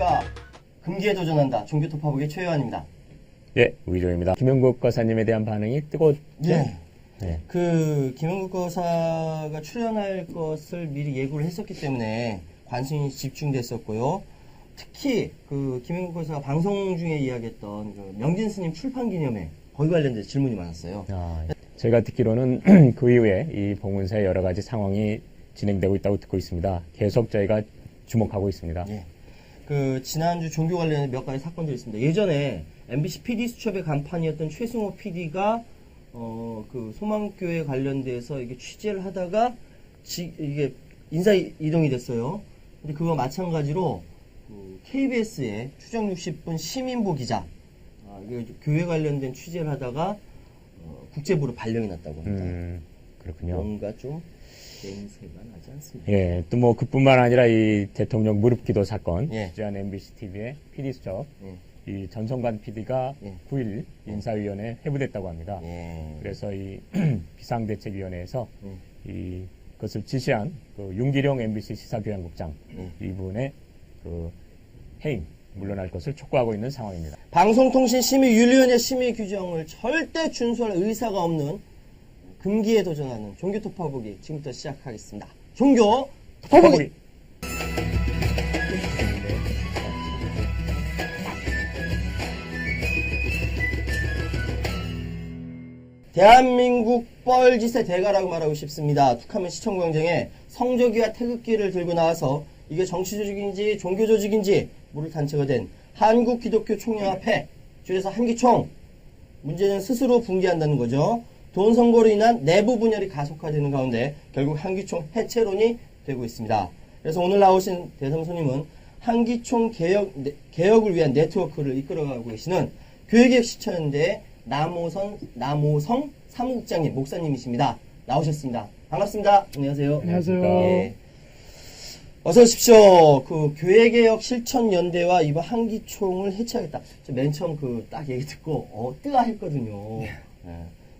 국가 금기에 도전한다. 종교 토파보기 최요한입니다. 예, 우희종입니다. 김영국 거사님에 대한 반응이 뜨거웠죠? 예. 네. 김영국 거사가 출연할 것을 미리 예고를 했었기 때문에 관심이 집중됐었고요. 특히 김영국 거사가 방송 중에 이야기했던 명진 스님 출판 기념회 거기 관련된 질문이 많았어요. 제가 듣기로는 그 이후에 이 봉은사의 여러 가지 상황이 진행되고 있다고 듣고 있습니다. 계속 저희가 주목하고 있습니다. 예. 지난주 종교 관련된 몇 가지 사건들이 있습니다. 예전에 MBC PD 수첩의 간판이었던 최승호 PD가 소망교회 관련돼서 이게 취재를 하다가 이게 인사 이동이 됐어요. 근데 그거 마찬가지로 KBS의 추정 60분 시민부 기자 교회 관련된 취재를 하다가 국제부로 발령이 났다고 합니다. 그렇군요. 뭔가 좀 냄새가 나지 않습니다. 예, 또 뭐 그뿐만 아니라 이 대통령 무릎기도 사건, 예. 취재한 MBC TV의 PD 수첩, 예. 이 전성관 PD가 예. 9일 인사위원회에 회부됐다고 합니다. 예. 그래서 이 비상대책위원회에서 이것을 지시한 윤기룡 MBC 시사교양국장 이분의 해임 물러날 것을 촉구하고 있는 상황입니다. 방송통신심의윤리위원회 심의 규정을 절대 준수할 의사가 없는 금기에 도전하는 종교 토파보기 지금부터 시작하겠습니다. 종교 토파보기! 대한민국 뻘짓의 대가라고 말하고 싶습니다. 툭하면 시청 경쟁에 성조기와 태극기를 들고 나와서 이게 정치 조직인지 종교 조직인지 모를 단체가 된 한국기독교총연합회, 줄여서 한기총. 문제는 스스로 붕괴한다는 거죠. 돈 선거로 인한 내부 분열이 가속화되는 가운데 결국 한기총 해체론이 되고 있습니다. 그래서 오늘 나오신 대성손님은 한기총 개혁을 위한 네트워크를 이끌어가고 계시는 교회개혁 시청연대 남호성 사무국장님, 목사님이십니다. 나오셨습니다. 반갑습니다. 안녕하세요. 안녕하세요. 예. 어서 오십시오. 교회개혁 실천연대와 이번 한기총을 해체하겠다. 저 맨 처음 딱 얘기 듣고 뜨아 했거든요. 예.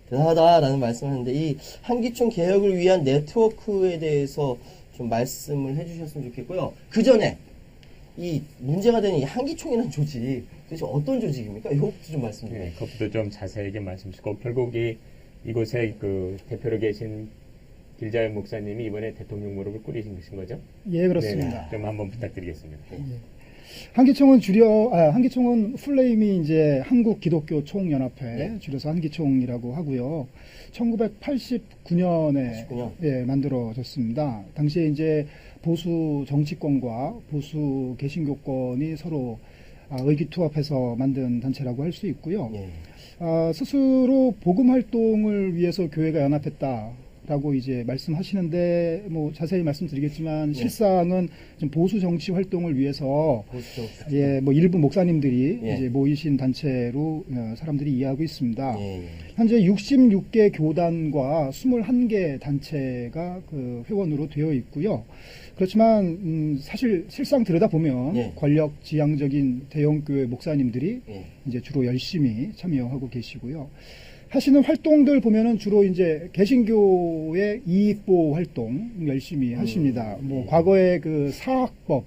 대단하다라는 말씀을 하는데 이 한기총 개혁을 위한 네트워크에 대해서 좀 말씀을 해주셨으면 좋겠고요. 그 전에 이 문제가 되는 이 한기총이라는 조직 도대체 어떤 조직입니까? 이것부터 좀 말씀 좀 해주세요. 그것부터 좀 자세하게 말씀 주시고 결국 이곳에 대표로 계신 길자연 목사님이 이번에 대통령 무릎을 꿇으신 거죠? 예, 그렇습니다. 네, 좀 한번 부탁드리겠습니다. 한기총은 풀네임이 이제 한국기독교총연합회, 네. 줄여서 한기총이라고 하고요. 1989년에 89년. 예, 만들어졌습니다. 당시에 이제 보수 정치권과 보수 개신교권이 서로 의기투합해서 만든 단체라고 할 수 있고요. 예. 스스로 복음 활동을 위해서 교회가 연합했다라고 이제 말씀하시는데 뭐 자세히 말씀드리겠지만 실상은 좀 보수 정치 활동을 위해서 예, 뭐 일부 목사님들이 이제 모이신 단체로 사람들이 이해하고 있습니다. 현재 66개 교단과 21개 단체가 회원으로 되어 있고요. 그렇지만 사실 실상 들여다보면 권력 지향적인 대형교회 목사님들이 이제 주로 열심히 참여하고 계시고요. 하시는 활동들 보면은 주로 이제 개신교의 이익보 활동 열심히 하십니다. 뭐 과거에 사학법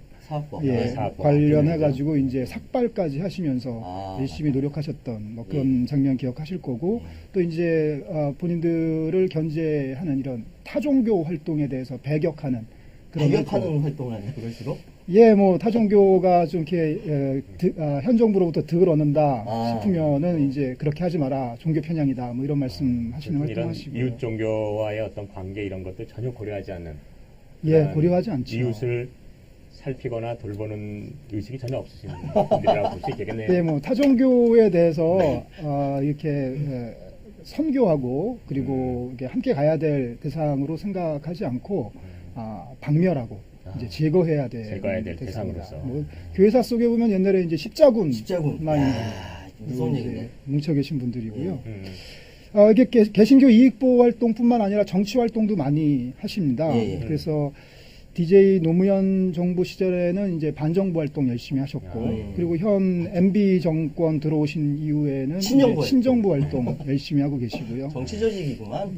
관련해가지고 이제 삭발까지 하시면서 열심히 노력하셨던 뭐 그런 장면 기억하실 거고 또 이제 본인들을 견제하는 이런 타종교 활동에 대해서 배격하는 그런 활동을 하네요, 그럴수록? 예, 뭐 타종교가 좀 이렇게 현 정부로부터 득을 얻는다 싶으면은 이제 그렇게 하지 마라, 종교 편향이다, 뭐 이런 말씀하시는 활동하시고 이웃 종교와의 어떤 관계 이런 것도 전혀 고려하지 않는 고려하지 않죠. 이웃을 살피거나 돌보는 의식이 전혀 없으신 분들이라고 볼 수 있겠네요. 네, 뭐 타종교에 대해서 이렇게 선교하고 그리고 이렇게 함께 가야 될 대상으로 생각하지 않고 박멸하고 이제 제거해야 될 대상으로서. 뭐 교회사 속에 보면 옛날에 이제 십자군만 무서운 얘기네. 뭉쳐 계신 분들이고요. 이게 개신교 이익보 활동뿐만 아니라 정치 활동도 많이 하십니다. 그래서 DJ 노무현 정부 시절에는 이제 반정부 활동 열심히 하셨고, 그리고 현 MB 정권 들어오신 이후에는 신정부 활동 열심히 하고 계시고요. 정치 조직이구만.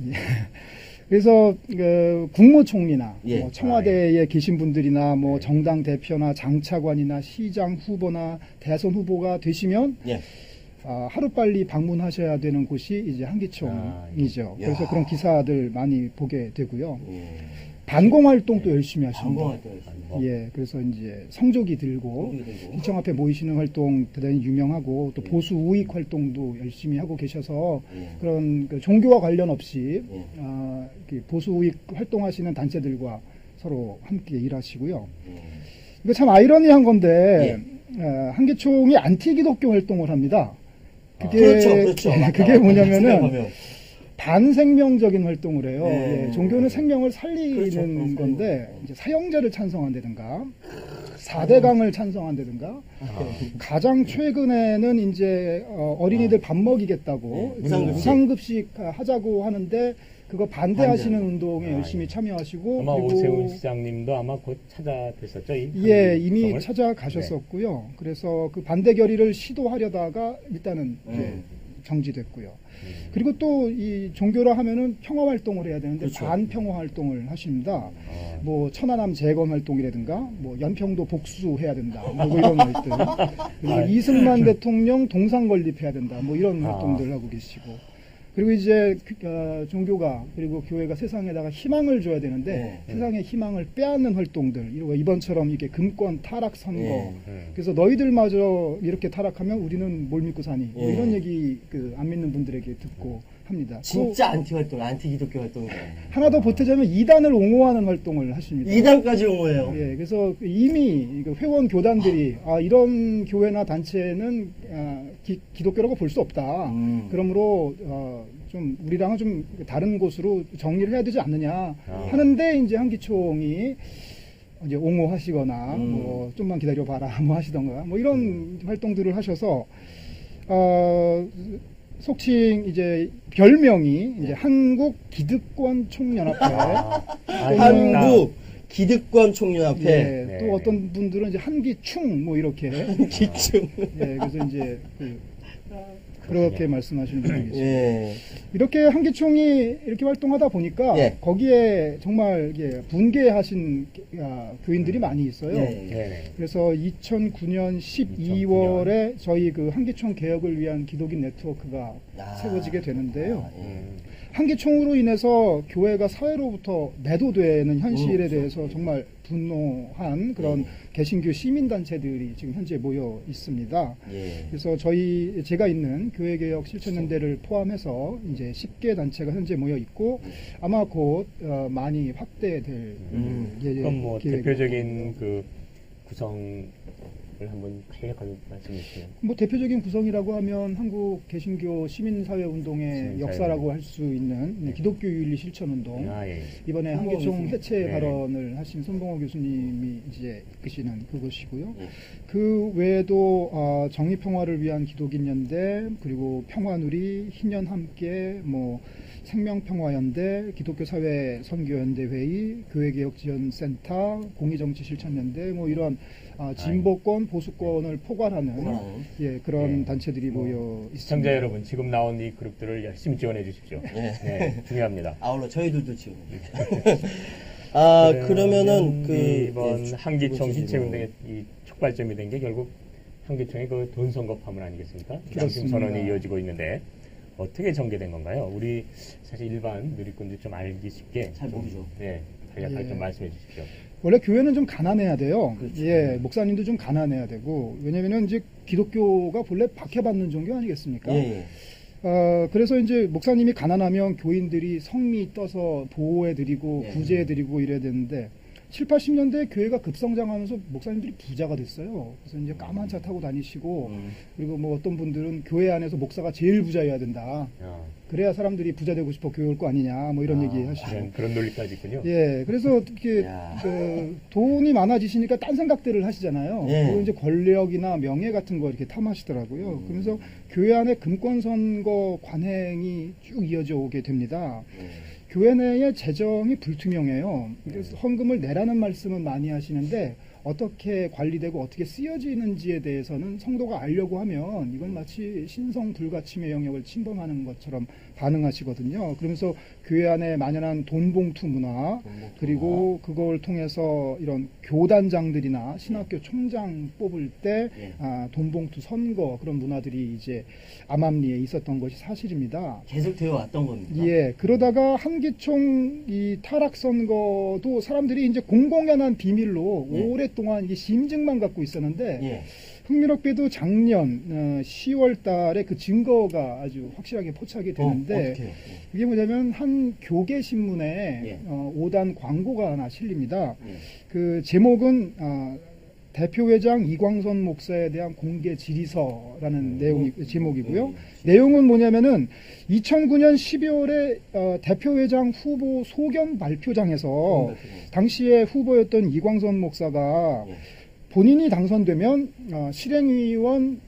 그래서 그 국무총리나 예. 뭐 청와대에 계신 분들이나 뭐 정당 대표나 장차관이나 시장 후보나 대선 후보가 되시면 예. 하루빨리 방문하셔야 되는 곳이 이제 한기총이죠. 예. 그래서 야. 그런 기사들 많이 보게 되고요. 예. 반공 활동도 열심히 하십니다. 방공할 때 열심히. 예, 그래서 이제 성조기 들고 성조기 들고. 시청 앞에 모이시는 활동 대단히 유명하고 또 예. 보수 우익 활동도 열심히 하고 계셔서 예. 그런 그 종교와 관련 없이 예. 이렇게 보수 우익 활동하시는 단체들과 서로 함께 일하시고요. 예. 이거 참 아이러니한 건데 한기총이 안티 기독교 활동을 합니다. 그게 그렇죠. 그게 뭐냐면은 생각하면. 반생명적인 활동을 해요. 네. 예, 종교는 생명을 살리는 그렇죠. 건데 이제 사형제를 찬성한다든가 4대강을 찬성한다든가 가장 최근에는 이제 어린이들 밥 먹이겠다고 네, 그 무상급식. 무상급식 하자고 하는데 그거 반대하시는 반대. 운동에 열심히 참여하시고 아마 그리고 오세훈 시장님도 아마 곧 찾아뵀었죠. 예, 이미 한국성을? 찾아가셨었고요. 그래서 그 반대 결의를 시도하려다가 일단은 이제 정지됐고요. 그리고 또 이 종교라 하면은 평화 활동을 해야 되는데 그렇죠. 반평화 활동을 하십니다. 뭐 천안함 재건 활동이라든가 뭐 연평도 복수해야 된다. 뭐 이런 활동. 그리고 이승만 대통령 동상 건립해야 된다. 뭐 이런 활동들 하고 계시고. 그리고 이제 종교가 그리고 교회가 세상에다가 희망을 줘야 되는데 세상의 희망을 빼앗는 활동들 이번처럼 이렇게 금권 타락 선거 그래서 너희들마저 이렇게 타락하면 우리는 뭘 믿고 사니 뭐 이런 얘기 안 믿는 분들에게 듣고 합니다. 진짜 안티 활동, 안티 기독교 활동이에요. 하나 더 보태자면 이단을 옹호하는 활동을 하십니다. 2단까지 옹호해요. 예, 그래서 이미 회원 교단들이 이런 교회나 단체는 기독교라고 볼 수 없다. 그러므로 좀 우리랑은 좀 다른 곳으로 정리를 해야 되지 않느냐 하는데 이제 한기총이 이제 옹호하시거나 뭐 좀만 기다려 봐라 뭐 하시던가 뭐 이런 활동들을 하셔서 속칭 이제 별명이 이제 한국 기득권 총연합회 한국 기득권 총연합회. 예, 네. 또 어떤 분들은 이제 한기충 뭐 이렇게 기충. 예, 그래서 이제 그렇게 말씀하시는 분이 계십니다. 예. 이렇게 한기총이 이렇게 활동하다 보니까 예. 거기에 정말 분개하신 교인들이 많이 있어요. 예. 네네. 그래서 2009년 12월에 저희 그 한기총 개혁을 위한 기독인 네트워크가 세워지게 되는데요. 한기총으로 인해서 교회가 사회로부터 매도되는 현실에 대해서 정말 분노한 그런 개신교 시민단체들이 지금 현재 모여 있습니다. 예. 그래서 제가 있는 교회개혁 실천연대를 포함해서 이제 10개 단체가 현재 모여 있고 아마 곧 많이 확대될 그럼 뭐 계획입니다. 대표적인 그 구성을 한번 간략하게 말씀해 주시면. 뭐 대표적인 구성이라고 하면 한국 개신교 시민사회운동의 시민사회 역사라고 할 수 있는 기독교 윤리 실천운동. 예. 이번에 손봉호 한기총 교수님. 해체 네. 발언을 하신 손봉호 교수님이 이제 이끄시는 그것이고요. 네. 그 외에도 정의평화를 위한 기독인연대 그리고 평화누리, 희년함께, 뭐 생명평화연대, 기독교사회 선교연대회의, 교회개혁지원센터, 공의정치실천연대 뭐 이런 진보권, 보수권을 포괄하는 그런 네. 단체들이 모여 있습니다. 시청자 여러분, 지금 나온 이 그룹들을 열심히 지원해 주십시오. 네, 중요합니다. 아울러 저희들도 지금. 그러면 그러면은 이번 예, 한기총 이번 신체 운동의 이 촉발점이 된 게 결국 한기총의 그 돈 선거 파문 아니겠습니까? 양심 그렇습니다. 선언이 이어지고 있는데 어떻게 전개된 건가요? 우리 사실 일반 누리꾼들 좀 알기 쉽게 잘 모르죠. 네, 간략하게 예. 좀 말씀해 주십시오. 원래 교회는 좀 가난해야 돼요. 그렇죠. 예, 목사님도 좀 가난해야 되고 왜냐면은 이제 기독교가 본래 박해받는 종교 아니겠습니까? 예. 그래서 이제 목사님이 가난하면 교인들이 성미 떠서 보호해드리고 예. 구제해드리고 이래야 되는데 7, 80년대에 교회가 급성장하면서 목사님들이 부자가 됐어요. 그래서 이제 까만 차 타고 다니시고 그리고 뭐 어떤 분들은 교회 안에서 목사가 제일 부자여야 된다. 그래야 사람들이 부자 되고 싶어 교회 올 거 아니냐 뭐 이런 얘기 하시고. 그런 논리까지 있군요. 예, 그래서 이렇게 돈이 많아지시니까 딴 생각들을 하시잖아요. 예. 그리고 이제 권력이나 명예 같은 거 이렇게 탐하시더라고요. 그래서 교회 안에 금권 선거 관행이 쭉 이어져 오게 됩니다. 교회 내의 재정이 불투명해요. 그래서 헌금을 내라는 말씀은 많이 하시는데 어떻게 관리되고 어떻게 쓰여지는지에 대해서는 성도가 알려고 하면 이건 마치 신성 불가침의 영역을 침범하는 것처럼 반응하시거든요. 그러면서 교회 안에 만연한 돈봉투 문화, 그리고 그걸 통해서 이런 교단장들이나 신학교 총장 뽑을 때 예. 돈봉투 선거 그런 문화들이 이제 암암리에 있었던 것이 사실입니다. 계속 되어 왔던 겁니다. 예, 그러다가 한기총 이 타락 선거도 사람들이 이제 공공연한 비밀로 예. 오랫동안 이게 심증만 갖고 있었는데 예. 흥미롭게도 작년 10월 달에 그 증거가 아주 확실하게 포착이 되는데 어떻게요? 그게 뭐냐면 한 교계 신문에 예. 5단 광고가 하나 실립니다. 예. 그 제목은 대표회장 이광선 목사에 대한 공개 질의서라는 내용이 제목이고요. 내용은 뭐냐면은 2009년 12월에 대표회장 후보 소견 발표장에서 당시에 후보였던 이광선 목사가 예. 본인이 당선되면 실행위원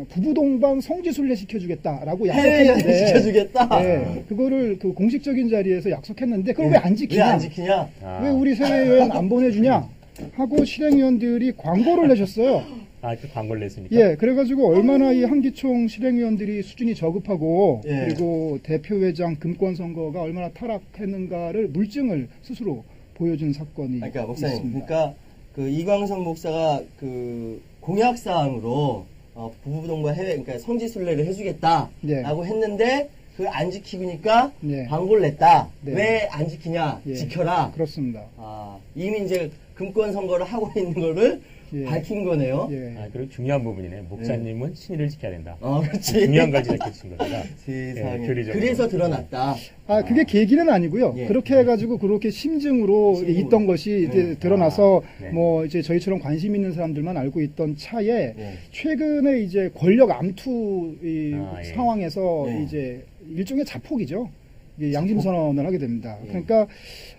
부부 동반 성지순례 시켜주겠다라고 해외 약속했는데, 시켜주겠다. 네, 그거를 그 공식적인 자리에서 약속했는데 그걸 왜 안 지키냐? 왜 안 지키냐? 왜 우리 해외여행 안 보내주냐? 하고 실행위원들이 광고를 내셨어요. 그 광고를 냈습니까? 예, 그래가지고 얼마나 이 한기총 실행위원들이 수준이 저급하고 예. 그리고 대표회장 금권 선거가 얼마나 타락했는가를 물증을 스스로 보여준 사건이 그러니까 목사님, 있습니다. 그러니까 그 이광선 목사가 그 공약 사항으로 부부동반 해외, 그러니까 성지순례를 해주겠다라고 네. 했는데 그걸 안 지키니까 네. 광고를 냈다. 네. 왜 안 지키냐? 예. 지켜라. 그렇습니다. 이미 이제 금권 선거를 하고 있는 거를 예. 밝힌 거네요. 예. 그리고 중요한 부분이네. 목사님은 신의를 지켜야 된다. 그렇지. 중요한 가지를 지킨 겁니다. 세상에. 예, 교리적으로. 그래서 드러났다. 그게 계기는 아니고요. 예. 그렇게 해가지고 그렇게 심증으로 있던 것이 이제 드러나서 네. 뭐 이제 저희처럼 관심 있는 사람들만 알고 있던 차에 예. 최근에 이제 권력 암투 이 예. 상황에서 예. 이제 일종의 자폭이죠. 이게 양심 선언을 하게 됩니다. 예. 그러니까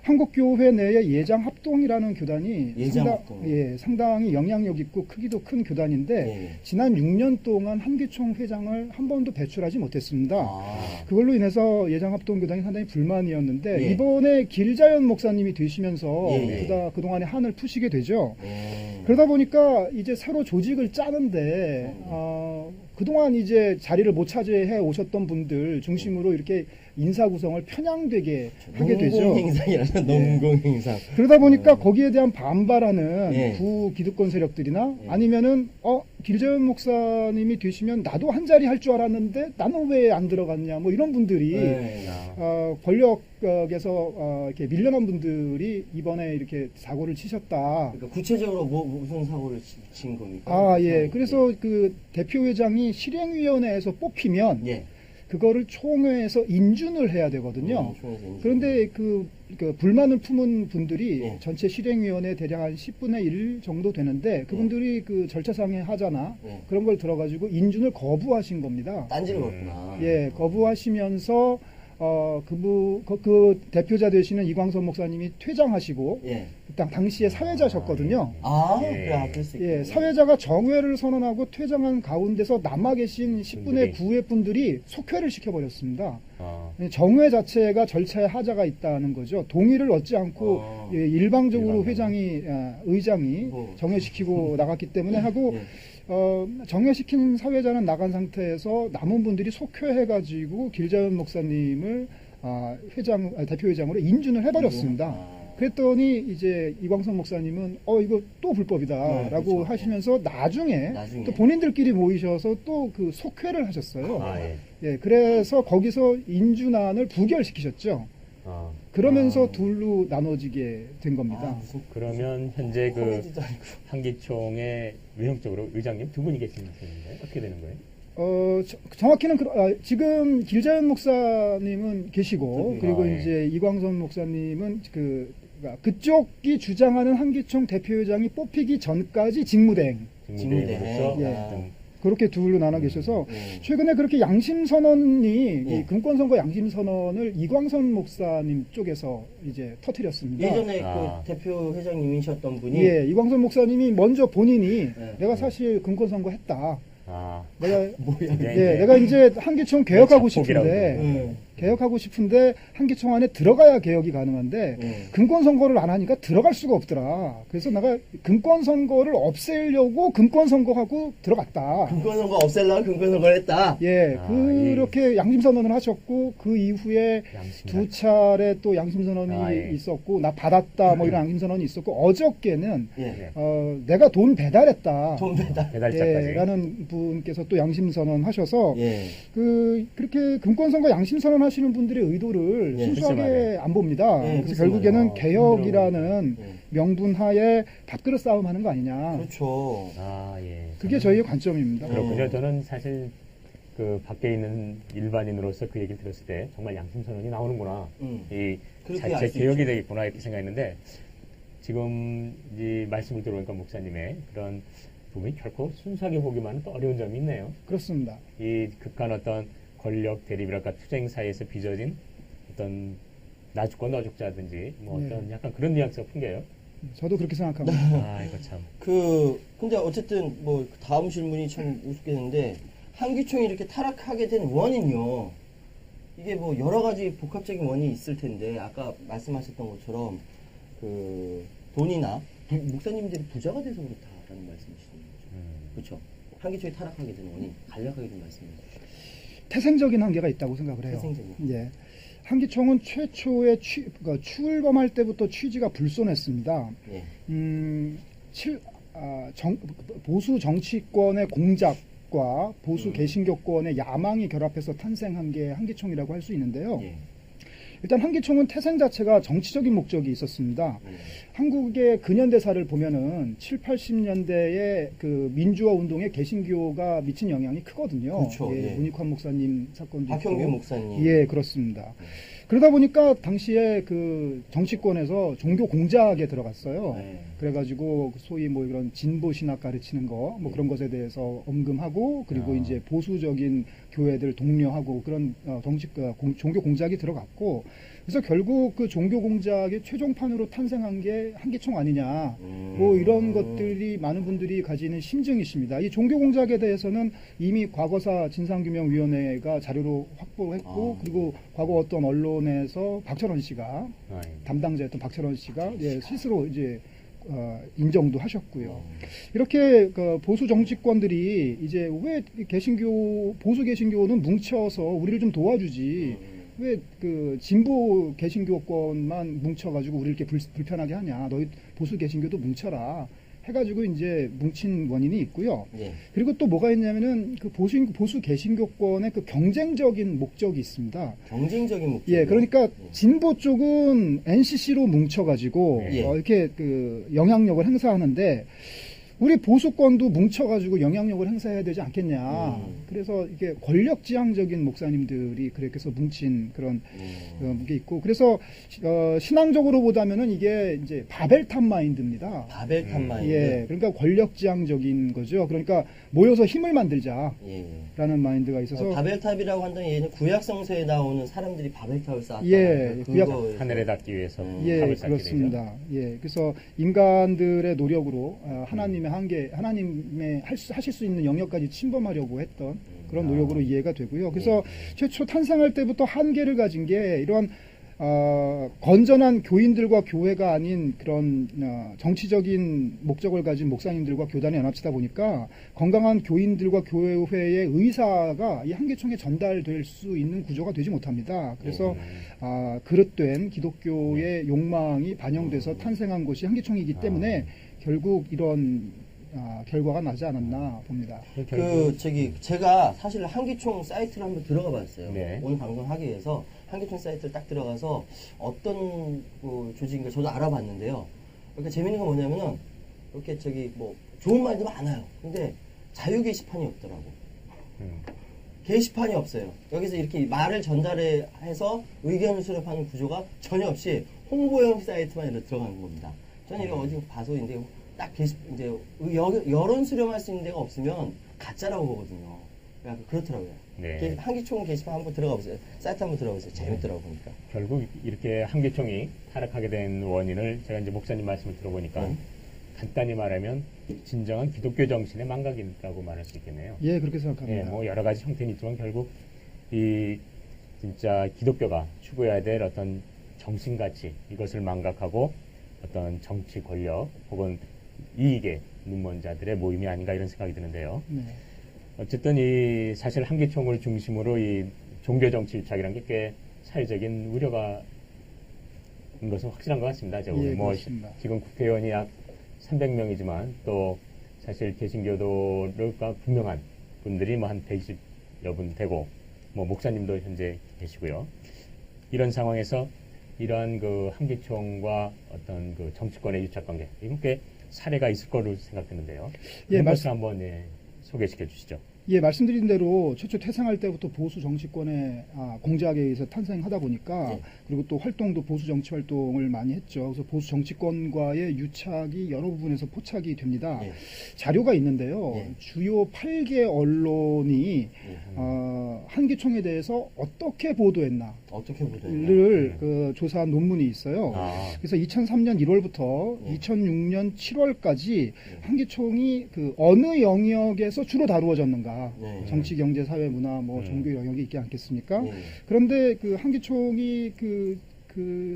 한국교회 내에 예장합동이라는 교단이 예장합동. 상당히 영향력 있고 크기도 큰 교단인데 예. 지난 6년 동안 한기총 회장을 한 번도 배출하지 못했습니다. 아. 그걸로 인해서 예장합동 교단이 상당히 불만이었는데 예. 이번에 길자연 목사님이 되시면서 예. 그동안에 한을 푸시게 되죠. 예. 그러다 보니까 이제 새로 조직을 짜는데 그동안 이제 자리를 못 차지해 오셨던 분들 중심으로 이렇게 인사 구성을 편향되게 하게 되죠. 농공행상이라는 농공행상. 그러다 보니까 거기에 대한 반발하는 예. 구기득권 세력들이나 예. 아니면은 길재현 목사님이 되시면 나도 한 자리 할 줄 알았는데 나는 왜 안 들어갔냐 뭐 이런 분들이 예. 권력에서 이렇게 밀려난 분들이 이번에 이렇게 사고를 치셨다. 그러니까 구체적으로 무슨 사고를 친 겁니까? 예. 그래서 그 대표회장이 실행위원회에서 뽑히면 예. 그거를 총회에서 인준을 해야 되거든요. 총회에서 인준. 그런데 그 불만을 품은 분들이 예. 전체 실행위원회 대략 한 10분의 1 정도 되는데 그분들이 그 절차상의 하자나 예. 그런 걸 들어가지고 인준을 거부하신 겁니다. 딴지를 걸었구나. 예, 거부하시면서 그 대표자 되시는 이광선 목사님이 퇴장하시고 예. 당시에 사회자셨거든요. 그래, 그럴 수 있겠네. 예, 사회자가 정회를 선언하고 퇴장한 가운데서 남아 계신 10분의 9회 분들이 속회를 시켜버렸습니다. 정회 자체가 절차에 하자가 있다는 거죠. 동의를 얻지 않고 일방적으로 의장이 정회시키고 나갔기 때문에 하고 정회시킨 사회자는 나간 상태에서 남은 분들이 속회해가지고 길자연 목사님을 대표회장으로 인준을 해버렸습니다. 그랬더니 이제 이광선 목사님은 이거 또 불법이다라고 그렇죠. 하시면서 나중에 또 본인들끼리 모이셔서 또 그 속회를 하셨어요. 예, 그래서 거기서 인준안을 부결시키셨죠. 그러면서 둘로 나눠지게 된 겁니다. 그러면 현재 그 한기총의 외형적으로 의장님 두 분이 계시는 분인가요? 어떻게 되는 거예요? 정확히는 지금 길자연 목사님은 계시고 그리고 이제 이광선 목사님은 그쪽이 주장하는 한기총 대표회장이 뽑히기 전까지 직무대행. 직무대행으로서 그렇게 둘로 나눠 계셔서 최근에 그렇게 양심선언이 이 금권선거 양심선언을 이광선 목사님 쪽에서 이제 터뜨렸습니다. 예전에 그 대표 회장님이셨던 분이 이광선 목사님이 먼저 본인이 내가 사실 금권선거 했다. 내가 이제 한기총 개혁하고 싶은데 개혁하고 싶은데 한기총 안에 들어가야 개혁이 가능한데 금권 선거를 안 하니까 들어갈 수가 없더라. 그래서 내가 금권 선거를 없애려고 금권 선거하고 들어갔다. 금권 선거 없애려고 금권 선거를 했다. 예, 그렇게 양심 선언을 하셨고 그 이후에 양심 두 차례 또 양심 선언이 있었고 나 받았다 뭐 이런 양심 선언이 있었고 어저께는 예. 내가 돈 배달했다. 돈 배달. 배달자까지. 라는 분께서 또 양심 선언하셔서 예. 그렇게 금권 선거 양심 선언하시는 분들의 의도를 예, 순수하게 글쎄 안 봅니다. 예, 그래서 글쎄 결국에는 말이야. 개혁이라는 예. 명분하에 밥그릇 싸움 하는 거 아니냐. 그렇죠. 예. 그게 저희의 관점입니다. 그렇군요. 저는 사실 그 밖에 있는 일반인으로서 그 얘기를 들었을 때 정말 양심 선언이 나오는구나. 이 그렇게 자체 알수 개혁이 있죠. 되겠구나 이렇게 생각했는데 지금 이 말씀을 들어보니까 목사님의 그런 부분이 결코 순수하게 보기만은 또 어려운 점이 있네요. 그렇습니다. 이 극한 어떤 권력 대립이랄까 투쟁 사이에서 빚어진 어떤 나 죽고 너 죽자든지 뭐 네. 어떤 약간 그런 뉘앙스가 풍겨요. 저도 그렇게 생각합니다. 이거 참. 근데 어쨌든 뭐 다음 질문이 참 우습겠는데 한기총이 이렇게 타락하게 된 원인요. 이게 뭐 여러 가지 복합적인 원인이 있을 텐데 아까 말씀하셨던 것처럼 그 돈이나 목사님들이 부자가 돼서 그렇다라는 말씀이시는 거죠. 그렇죠. 한기총이 타락하게 된 원인 간략하게 좀 말씀해 주시죠. 태생적인 한계가 있다고 생각을 해요. 태생적인. 예. 한기총은 최초에 그러니까 출범할 때부터 취지가 불손했습니다. 예. 보수 정치권의 공작과 보수 개신교권의 야망이 결합해서 탄생한 게 한기총이라고 할 수 있는데요. 예. 일단 한기총은 태생 자체가 정치적인 목적이 있었습니다. 한국의 근현대사를 보면은 7, 80년대의 그 민주화 운동에 개신교가 미친 영향이 크거든요. 그렇죠. 예, 예. 문익환 목사님 사건도 박형규 있고. 목사님. 예, 그렇습니다. 그러다 보니까 당시에 그 정치권에서 종교 공작에 들어갔어요. 네. 그래가지고 소위 뭐 이런 진보 신학 가르치는 거 뭐 그런 것에 대해서 엄금하고 그리고 이제 보수적인 교회들 독려하고 그런 종교 공작이 들어갔고 그래서 결국 그 종교 공작의 최종판으로 탄생한 게 한기총 아니냐 뭐 이런 것들이 많은 분들이 가지는 심증이십니다. 이 종교 공작에 대해서는 이미 과거사 진상규명위원회가 자료로 확보했고 그리고 과거 어떤 언론에서 박철원 씨가 담당자였던 박철원 씨가 스스로 이제 인정도 하셨고요. 이렇게 그 보수 정치권들이 이제 왜 보수 개신교는 뭉쳐서 우리를 좀 도와주지 왜 그 진보 개신교권만 뭉쳐가지고 우리를 이렇게 불편하게 하냐? 너희 보수 개신교도 뭉쳐라. 해가지고 이제 뭉친 원인이 있고요. 예. 그리고 또 뭐가 있냐면은 그 보수 개신교권의 그 경쟁적인 목적이 있습니다. 경쟁적인 목적. 예, 그러니까 진보 쪽은 NCC로 뭉쳐가지고 예. 이렇게 그 영향력을 행사하는데 우리 보수권도 뭉쳐가지고 영향력을 행사해야 되지 않겠냐. 그래서 이게 권력지향적인 목사님들이 그렇게 해서 뭉친 그런 게 있고, 그래서 신앙적으로 보자면은 이게 이제 바벨탑 마인드입니다. 바벨탑 마인드. 예, 그러니까 권력지향적인 거죠. 그러니까 모여서 힘을 만들자라는 예. 마인드가 있어서 바벨탑이라고 한다면 얘는 구약 성서에 나오는 사람들이 바벨탑을 쌓았다. 예, 하늘에 닿기 위해서 예, 탑을 쌓게 그렇습니다. 예, 그래서 인간들의 노력으로 하나님의 한계, 하나님의 하실 수 있는 영역까지 침범하려고 했던 그런 노력으로 이해가 되고요. 그래서 최초 탄생할 때부터 한계를 가진 게 이러한 건전한 교인들과 교회가 아닌 그런 정치적인 목적을 가진 목사님들과 교단이 연합치다 보니까 건강한 교인들과 교회의 의사가 이 한계총에 전달될 수 있는 구조가 되지 못합니다. 그래서 그릇된 기독교의 욕망이 반영돼서 탄생한 것이 한계총이기 때문에 결국 이런 결과가 나지 않았나 봅니다. 제가 사실 한기총 사이트를 한번 들어가 봤어요. 네. 오늘 방송하기 위해서 한기총 사이트를 딱 들어가서 어떤 조직인가 저도 알아봤는데요. 그러니까 재밌는 건 뭐냐면은 이렇게 뭐 좋은 말도 많아요. 근데 자유 게시판이 없더라고. 게시판이 없어요. 여기서 이렇게 말을 전달해서 의견을 수렴하는 구조가 전혀 없이 홍보용 사이트만 이렇게 들어가는 겁니다. 저는 이거 어디 봐서 이제 딱 이제 여론 수렴할 수 있는 데가 없으면 가짜라고 보거든요. 그렇더라고요. 네. 한기총 게시판 한번 들어가 보세요. 사이트 한번 들어가 보세요. 재밌더라고 보니까. 결국 이렇게 한기총이 타락하게 된 원인을 제가 이제 목사님 말씀을 들어보니까 간단히 말하면 진정한 기독교 정신의 망각이라고 말할 수 있겠네요. 예, 그렇게 생각합니다. 예, 뭐 여러 가지 형태는 있지만 결국 이 진짜 기독교가 추구해야 될 어떤 정신가치 이것을 망각하고 어떤 정치 권력 혹은 이익에 눈먼 자들의 모임이 아닌가 이런 생각이 드는데요. 네. 어쨌든 이 사실 한기총을 중심으로 이 종교 정치 유착이라는 게 꽤 사회적인 우려가 인 것은 확실한 것 같습니다. 예, 뭐 그렇습니다. 지금 국회의원이 약 300명이지만 또 사실 개신교도가 분명한 분들이 뭐 한 120여 분 되고 뭐 목사님도 현재 계시고요. 이런 상황에서 이러한 그 한기총과 어떤 그 정치권의 유착 관계 이건 꽤 사례가 있을 거로 생각되는데요. 예, 이런 것을 한번 소개시켜 주시죠. 예, 말씀드린 대로 최초 태생할 때부터 보수 정치권의 공작에 의해서 탄생하다 보니까 네. 그리고 또 활동도 보수 정치 활동을 많이 했죠. 그래서 보수 정치권과의 유착이 여러 부분에서 포착이 됩니다. 네. 자료가 있는데요. 네. 주요 8개 언론이 네. 한기총에 대해서 어떻게 보도했나 어떻게 보도했나요? 를 그 조사한 논문이 있어요. 그래서 2003년 1월부터 네. 2006년 7월까지 한기총이 그 어느 영역에서 주로 다루어졌는가? 네. 정치, 경제, 사회, 문화, 뭐 종교 영역이 있지 않겠습니까? 네. 그런데 그 한기총이 그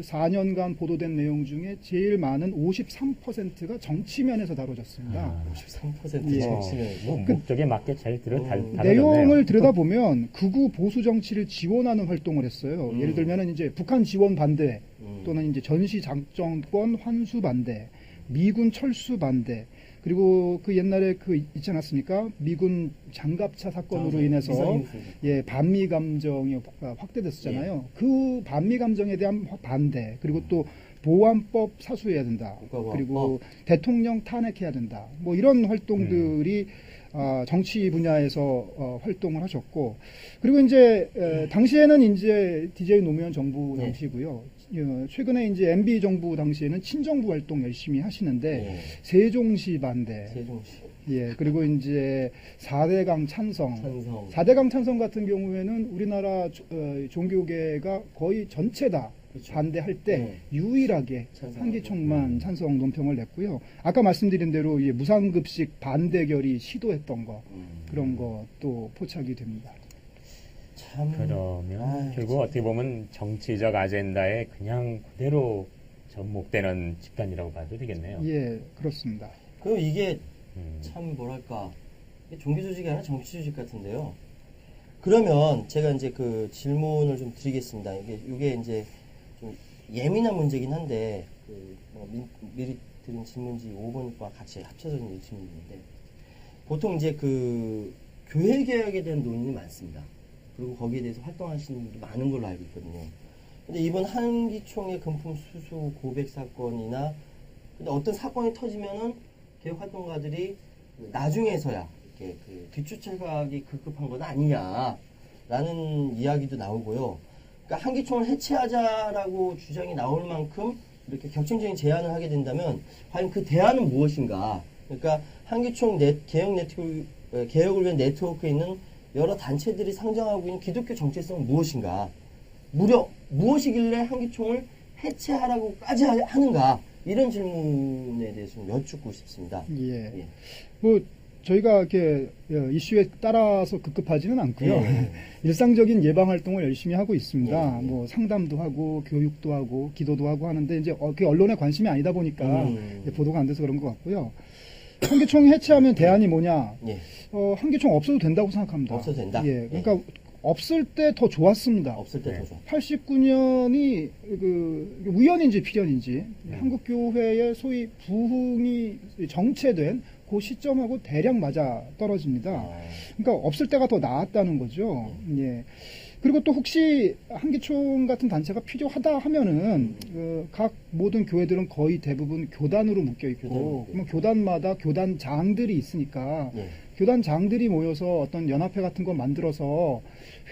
4년간 보도된 내용 중에 제일 많은 53%가 정치면에서 다뤄졌습니다. 53% 예. 정치면 뭐 목적에 맞게 잘 다뤄졌네요. 내용을 들여다보면 극우 보수 정치를 지원하는 활동을 했어요. 예를 들면은 이제 북한 지원 반대 또는 이제 전시 작전권 환수 반대, 미군 철수 반대, 그리고 그 옛날에 그 있지 않았습니까? 미군 장갑차 사건으로 인해서 예, 반미 감정이 확대됐었잖아요. 그 반미 감정에 대한 반대, 그리고 또 보안법 사수해야 된다. 그리고 대통령 탄핵해야 된다. 뭐 이런 활동들이 정치 분야에서 활동을 하셨고, 그리고 이제 당시에는 이제 DJ 노무현 정부 당시고요. 최근에 이제 MB 정부 당시에는 친정부 활동 열심히 하시는데 세종시 반대, 세종시. 예, 그리고 이제 4대강 찬성. 4대강 찬성 같은 경우에는 우리나라 종교계가 거의 전체 다 그렇죠. 반대할 때 유일하게 한기총만 네. 찬성 논평을 냈고요. 아까 말씀드린 대로 이 무상급식 반대결의 시도했던 거 그런 것도 포착이 됩니다. 참. 그러면 결국 어떻게 보면 정치적 아젠다에 그냥 그대로 접목되는 집단이라고 봐도 되겠네요. 예, 그렇습니다. 그럼 이게 참 뭐랄까 이게 종교 조직이 아니라 정치 조직 같은데요. 그러면 제가 이제 그 질문을 좀 드리겠습니다. 이게 이제 좀 예민한 문제긴 한데 뭐 미리 드린 질문지 5번과 같이 합쳐서 이제 질문인데 보통 이제 그 교회 개혁에 대한 논의는 많습니다. 그리고 거기에 대해서 활동하시는 분도 많은 걸로 알고 있거든요. 근데 이번 한기총의 금품 수수 고백 사건이나 근데 어떤 사건이 터지면은 개혁 활동가들이 나중에서야 이렇게 그 뒷주차각이 급급한 건 아니냐라는 이야기도 나오고요. 그러니까 한기총을 해체하자라고 주장이 나올 만큼 이렇게 격정적인 제안을 하게 된다면 과연 그 대안은 무엇인가? 그러니까 한기총 개혁을 위한 네트워크에 있는 여러 단체들이 상정하고 있는 기독교 정체성은 무엇인가? 무려 무엇이길래 한기총을 해체하라고까지 하는가? 이런 질문에 대해서 좀 여쭙고 싶습니다. 예. 뭐 저희가 이렇게 이슈에 따라서 급급하지는 않고요. 일상적인 예방 활동을 열심히 하고 있습니다. 뭐 상담도 하고 교육도 하고 기도도 하고 하는데 이제 그 언론에 관심이 아니다 보니까 보도가 안 돼서 그런 것 같고요. 한기총 해체하면 대안이 뭐냐? 한기총 없어도 된다고 생각합니다. 없어도 된다. 예. 그러니까 없을 때 더 좋았습니다. 없을 때 더 좋아. 89년이 그 우연인지 필연인지 한국교회의 소위 부흥이 정체된 그 시점하고 대략 맞아 떨어집니다. 그러니까 없을 때가 더 나았다는 거죠. 예. 그리고 또 혹시 한기총 같은 단체가 필요하다 하면은 각 모든 교회들은 거의 대부분 교단으로 묶여 있고 그러면 교단마다 교단장들이 있으니까 교단장들이 모여서 어떤 연합회 같은 거 만들어서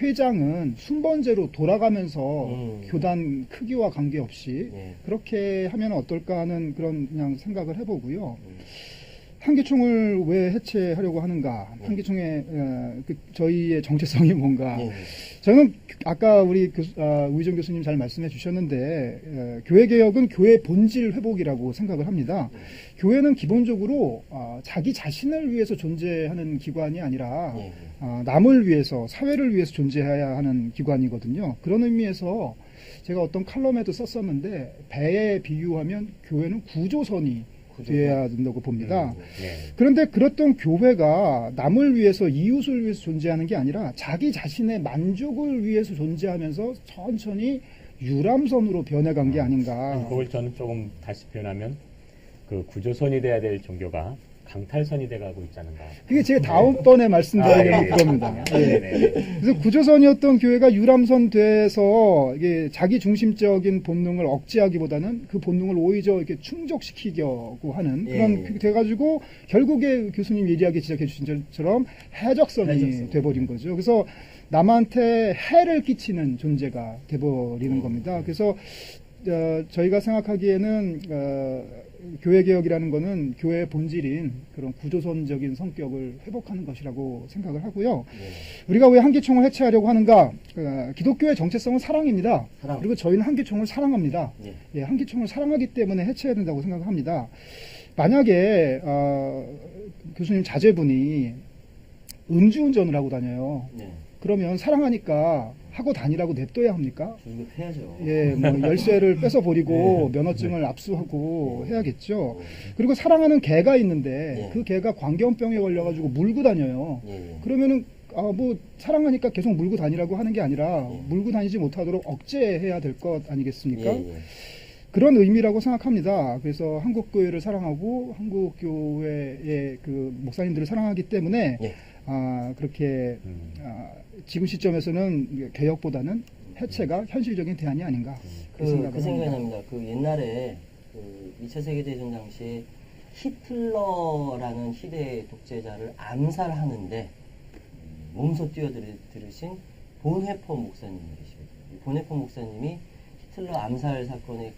회장은 순번제로 돌아가면서 교단 크기와 관계없이 그렇게 하면 어떨까 하는 그런 그냥 생각을 해보고요. 한기총을 왜 해체하려고 하는가? 한기총의 저희의 정체성이 뭔가? 네. 저는 아까 우리 우희정 교수님 잘 말씀해 주셨는데 교회 개혁은 교회 본질 회복이라고 생각을 합니다. 교회는 기본적으로 자기 자신을 위해서 존재하는 기관이 아니라 남을 위해서, 사회를 위해서 존재해야 하는 기관이거든요. 그런 의미에서 제가 어떤 칼럼에도 썼었는데 배에 비유하면 교회는 구조선이 돼야 된다고 봅니다. 네. 그런데 그랬던 교회가 남을 위해서, 이웃을 위해서 존재하는 게 아니라 자기 자신의 만족을 위해서 존재하면서 천천히 유람선으로 변해간 게 아닌가. 그걸 저는 조금 다시 표현하면 그 구조선이 돼야 될 종교가 강탈선이 돼가고 있지 않은가. 그게 제가 다음번에 말씀드리려는 그겁니다. 예. 그래서 구조선이었던 교회가 유람선 돼서 이게 자기 중심적인 본능을 억제하기보다는 그 본능을 오히려 이렇게 충족시키려고 하는 그런 그렇게 돼가지고 결국에 교수님 예리하게 지적해 주신 것처럼 해적선이 돼버린 거죠. 그래서 남한테 해를 끼치는 존재가 돼버리는 겁니다. 그래서 저희가 생각하기에는 교회 개혁이라는 것은 교회의 본질인 그런 구조선적인 성격을 회복하는 것이라고 생각을 하고요. 우리가 왜 한기총을 해체하려고 하는가? 기독교의 정체성은 사랑입니다. 사랑. 그리고 저희는 한기총을 사랑합니다. 예, 한기총을 사랑하기 때문에 해체해야 된다고 생각합니다. 만약에 교수님 자제분이 음주운전을 하고 다녀요. 그러면 사랑하니까 하고 다니라고 냅둬야 합니까? 조직해야죠. 예, 뭐 열쇠를 뺏어 버리고 면허증을 압수하고 해야겠죠. 그리고 사랑하는 개가 있는데 그 개가 광견병에 걸려가지고 물고 다녀요. 그러면은 뭐 사랑하니까 계속 물고 다니라고 하는 게 아니라 물고 다니지 못하도록 억제해야 될 것 아니겠습니까? 그런 의미라고 생각합니다. 그래서 한국교회를 사랑하고 한국교회의 그 목사님들을 사랑하기 때문에 그렇게 지금 시점에서는 개혁보다는 해체가 현실적인 대안이 아닌가 그 생각이 납니다. 그 옛날에 그 2차 세계대전 당시에 히틀러라는 희대의 독재자를 암살하는데 몸소 뛰어들으신 본회퍼 목사님이 계시거든요. 본회퍼 목사님이 히틀러 암살 사건에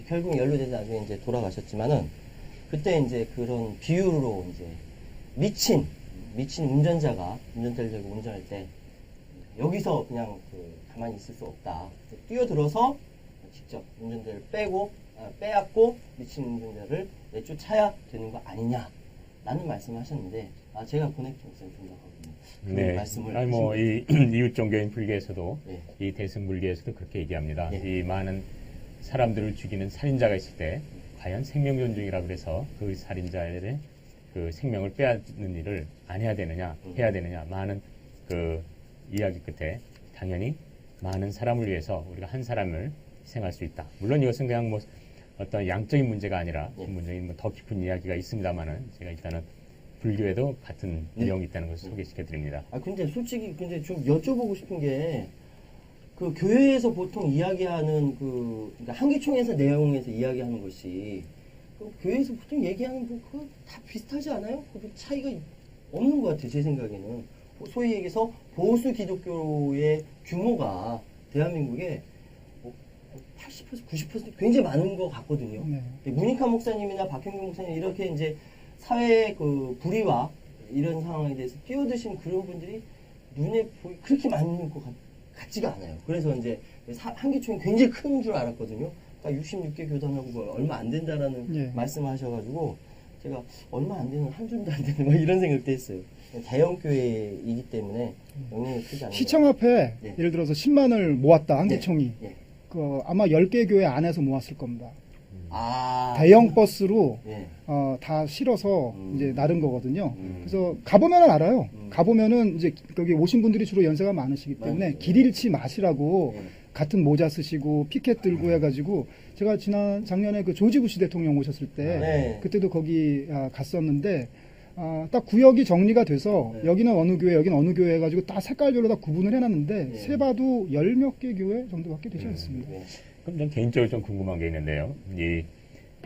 결국 연루돼서 나중에 이제 돌아가셨지만은 그때 이제 그런 비유로 이제 미친 운전자를 들고 운전할 때 여기서 그냥 가만히 있을 수 없다. 뛰어들어서 직접 운전대를 빼앗고 미친 운전자를 내쫓아야 되는 거 아니냐라는 말씀을 하셨는데 제가 본회퍼 목사님 동감하거든요. 그 말씀을 이 이웃 종교인 불교에서도 이 대승 불교에서도 그렇게 얘기합니다. 이 많은 사람들을 죽이는 살인자가 있을 때 과연 생명 존중이라 그래서 그 살인자의 그 생명을 빼앗는 일을 안 해야 되느냐, 해야 되느냐, 많은 그 이야기 끝에 당연히 많은 사람을 위해서 우리가 한 사람을 희생할 수 있다. 물론 이것은 그냥 뭐 어떤 양적인 문제가 아니라 근본적인 뭐 더 깊은 이야기가 있습니다만은 제가 일단은 불교에도 같은 내용이 있다는 것을 소개시켜 드립니다. 근데 솔직히 좀 여쭤보고 싶은 게 그 교회에서 보통 이야기하는 그러니까 한기총에서 내용에서 이야기하는 것이 그 교회에서 보통 얘기하는 그거 다 비슷하지 않아요? 그 차이가 없는 것 같아요, 제 생각에는. 소위 얘기해서 보수 기독교의 규모가 대한민국에 80%, 90% 굉장히 많은 것 같거든요. 문익환 목사님이나 박형균 목사님 이렇게 이제 사회의 그 불의와 이런 상황에 대해서 뛰어드신 그런 분들이 눈에 보기 그렇게 많은 것 같지가 않아요. 그래서 이제 한기총이 굉장히 큰 줄 알았거든요. 66개 교단하고 얼마 안 된다라는 말씀을 하셔가지고 제가 얼마 안 되는 한 줌도 안 되는 뭐 이런 생각도 했어요. 대형 교회이기 때문에 영향이 크지 않아요. 시청 앞에 예를 들어서 10만을 모았다 한기총이 그 아마 10개 교회 안에서 모았을 겁니다. 대형 버스로 다 실어서 이제 나른 거거든요. 그래서 가보면은 알아요. 가보면은 이제 거기 오신 분들이 주로 연세가 많으시기 때문에 길 잃지 마시라고 같은 모자 쓰시고 피켓 들고 해가지고 제가 작년에 그 조지 부시 대통령 오셨을 때 그때도 거기 갔었는데 딱 구역이 정리가 돼서 여기는 어느 교회 여기는 어느 교회 해가지고 다 색깔별로 다 구분을 해놨는데 세봐도 10몇 개 교회 정도밖에 되지 않습니다. 그럼 전 개인적으로 좀 궁금한 게 있는데요.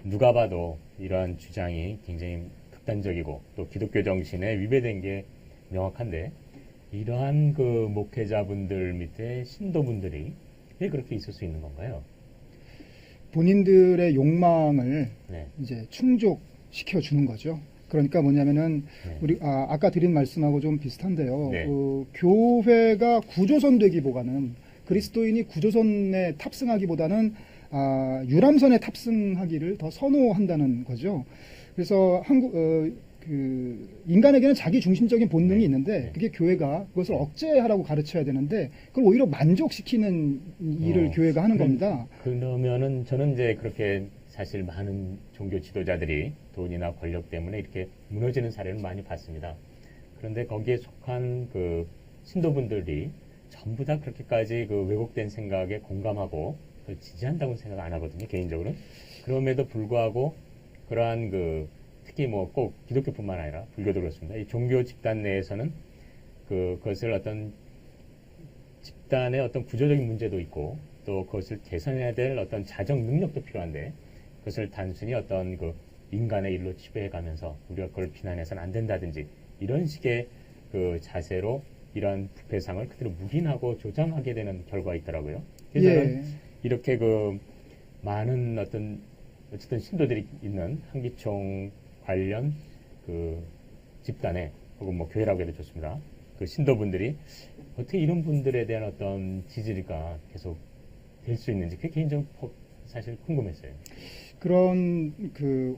누가 봐도 이러한 주장이 굉장히 극단적이고 또 기독교 정신에 위배된 게 명확한데 이러한 그 목회자분들 밑에 신도분들이 왜 그렇게 있을 수 있는 건가요? 본인들의 욕망을 이제 충족시켜 주는 거죠. 그러니까 뭐냐면은 네. 우리 아까 드린 말씀하고 좀 비슷한데요. 네. 교회가 구조선 되기보다는 그리스도인이 구조선에 탑승하기보다는 유람선에 탑승하기를 더 선호한다는 거죠. 그래서 인간에게는 자기 중심적인 본능이 네. 있는데 네. 그게 교회가 그것을 억제하라고 가르쳐야 되는데 그걸 오히려 만족시키는 일을 교회가 하는 겁니다. 그러면은 저는 이제 그렇게 사실 많은 종교 지도자들이 돈이나 권력 때문에 이렇게 무너지는 사례를 많이 봤습니다. 그런데 거기에 속한 그 신도분들이 전부 다 그렇게까지 그 왜곡된 생각에 공감하고 그걸 지지한다고는 생각 안 하거든요, 개인적으로. 그럼에도 불구하고 그러한 그 특히 뭐 꼭 기독교뿐만 아니라 불교도 그렇습니다. 이 종교 집단 내에서는 그것을 어떤 집단의 어떤 구조적인 문제도 있고 또 그것을 개선해야 될 어떤 자정 능력도 필요한데 그것을 단순히 어떤 그 인간의 일로 지배해가면서 우리가 그걸 비난해서는 안 된다든지 이런 식의 그 자세로 이러한 부패상을 그대로 묵인하고 조장하게 되는 결과가 있더라고요. 그래서 저는 이렇게 그 많은 어쨌든 신도들이 있는 한기총 관련 그 집단에 혹은 뭐 교회라고 해도 좋습니다. 그 신도분들이 어떻게 이런 분들에 대한 어떤 지지가 계속 될 수 있는지 그게 개인적으로 사실 궁금했어요. 그런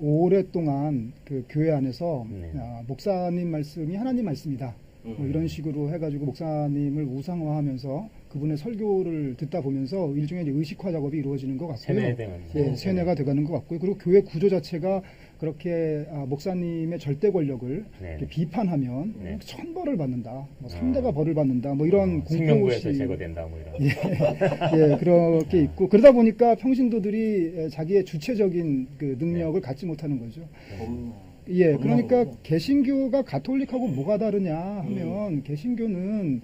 오랫동안 그 교회 안에서 네. 목사님 말씀이 하나님 말씀이다. 뭐 이런 식으로 해가지고 목사님을 우상화하면서 그분의 설교를 듣다 보면서 일종의 이제 의식화 작업이 이루어지는 것 같고요. 세뇌가 돼가는 것 같고요. 그리고 교회 구조 자체가 그렇게 목사님의 절대 권력을 이렇게 비판하면 천벌을 받는다, 뭐 3대가 벌을 받는다, 뭐 이런 생명부에서 제거된다, 뭐 이런. 예, 그렇게 있고 그러다 보니까 평신도들이 자기의 주체적인 그 능력을 갖지 못하는 거죠. 예, 그러니까 개신교가 가톨릭하고 뭐가 다르냐 하면 개신교는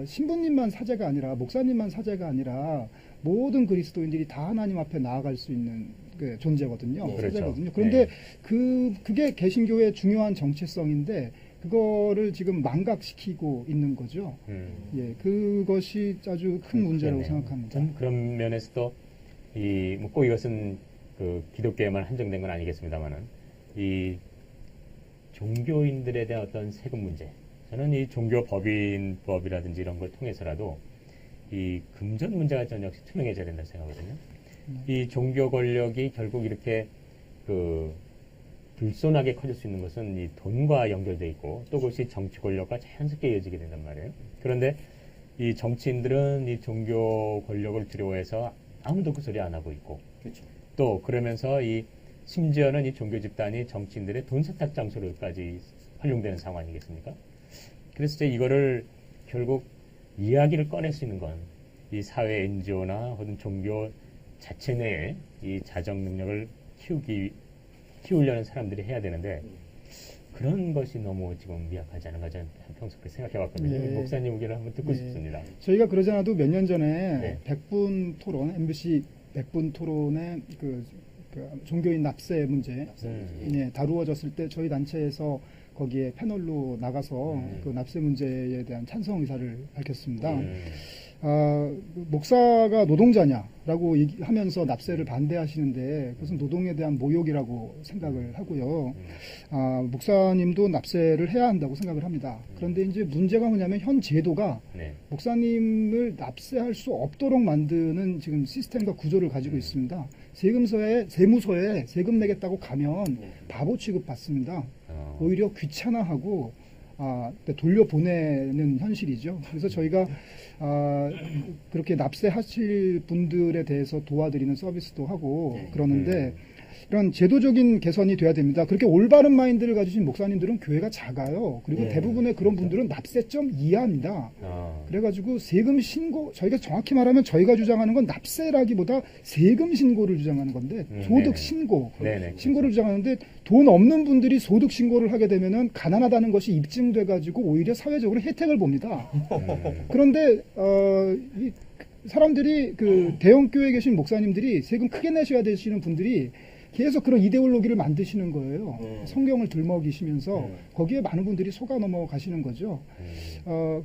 신부님만 사제가 아니라 목사님만 사제가 아니라 모든 그리스도인들이 다 하나님 앞에 나아갈 수 있는 그 존재거든요. 그렇죠. 사제거든요. 그런데 그게 개신교의 중요한 정체성인데 그거를 지금 망각시키고 있는 거죠. 예, 그것이 아주 큰 문제라고 생각합니다. 전 그런 면에서도 꼭 이것은 그 기독교에만 한정된 건 아니겠습니다만은 이 종교인들에 대한 어떤 세금 문제, 저는 이 종교법인법이라든지 이런 걸 통해서라도 이 금전 문제가 전 역시 투명해져야 된다고 생각하거든요. 이 종교 권력이 결국 이렇게 그 불손하게 커질 수 있는 것은 이 돈과 연결돼 있고 또 그것이 정치 권력과 자연스럽게 이어지게 된단 말이에요. 그런데 이 정치인들은 이 종교 권력을 두려워해서 아무도 그 소리 안 하고 있고, 그렇죠. 또 그러면서 심지어는 이 종교 집단이 정치인들의 돈 세탁 장소로까지 활용되는 상황이겠습니까? 그래서 이제 이거를 결국 이야기를 꺼낼 수 있는 건 이 사회 NGO나 혹은 종교 자체 내에 이 자정 능력을 키우려는 사람들이 해야 되는데 그런 것이 너무 지금 미약하지 않은가 저는 평소 그렇게 생각해왔거든요. 예. 목사님 의견을 한번 듣고 예. 싶습니다. 저희가 그러지 않아도 몇 년 전에 네. 100분 토론, MBC 100분 토론의 그 종교인 납세 문제 다루어졌을 때 저희 단체에서 거기에 패널로 나가서 그 납세 문제에 대한 찬성 의사를 밝혔습니다. 목사가 노동자냐라고 하면서 납세를 반대하시는데 그것은 노동에 대한 모욕이라고 생각을 하고요. 목사님도 납세를 해야 한다고 생각을 합니다. 그런데 이제 문제가 뭐냐면 현 제도가 목사님을 납세할 수 없도록 만드는 지금 시스템과 구조를 가지고 있습니다. 세무서에 세금 내겠다고 가면 바보 취급 받습니다. 오히려 귀찮아하고 돌려보내는 현실이죠. 그래서 저희가 그렇게 납세하실 분들에 대해서 도와드리는 서비스도 하고 그러는데 이런 제도적인 개선이 돼야 됩니다. 그렇게 올바른 마인드를 가지신 목사님들은 교회가 작아요. 그리고 대부분의 그런 분들은 납세점 이하입니다. 그래가지고 세금 신고, 저희가 정확히 말하면 저희가 주장하는 건 납세라기보다 세금 신고를 주장하는 건데 소득 신고, 신고를 주장하는데 돈 없는 분들이 소득 신고를 하게 되면은 가난하다는 것이 입증돼가지고 오히려 사회적으로 혜택을 봅니다. 그런데 이 사람들이 대형 교회에 계신 목사님들이 세금 크게 내셔야 되시는 분들이 계속 그런 이데올로기를 만드시는 거예요. 성경을 들먹이시면서 거기에 많은 분들이 속아 넘어가시는 거죠.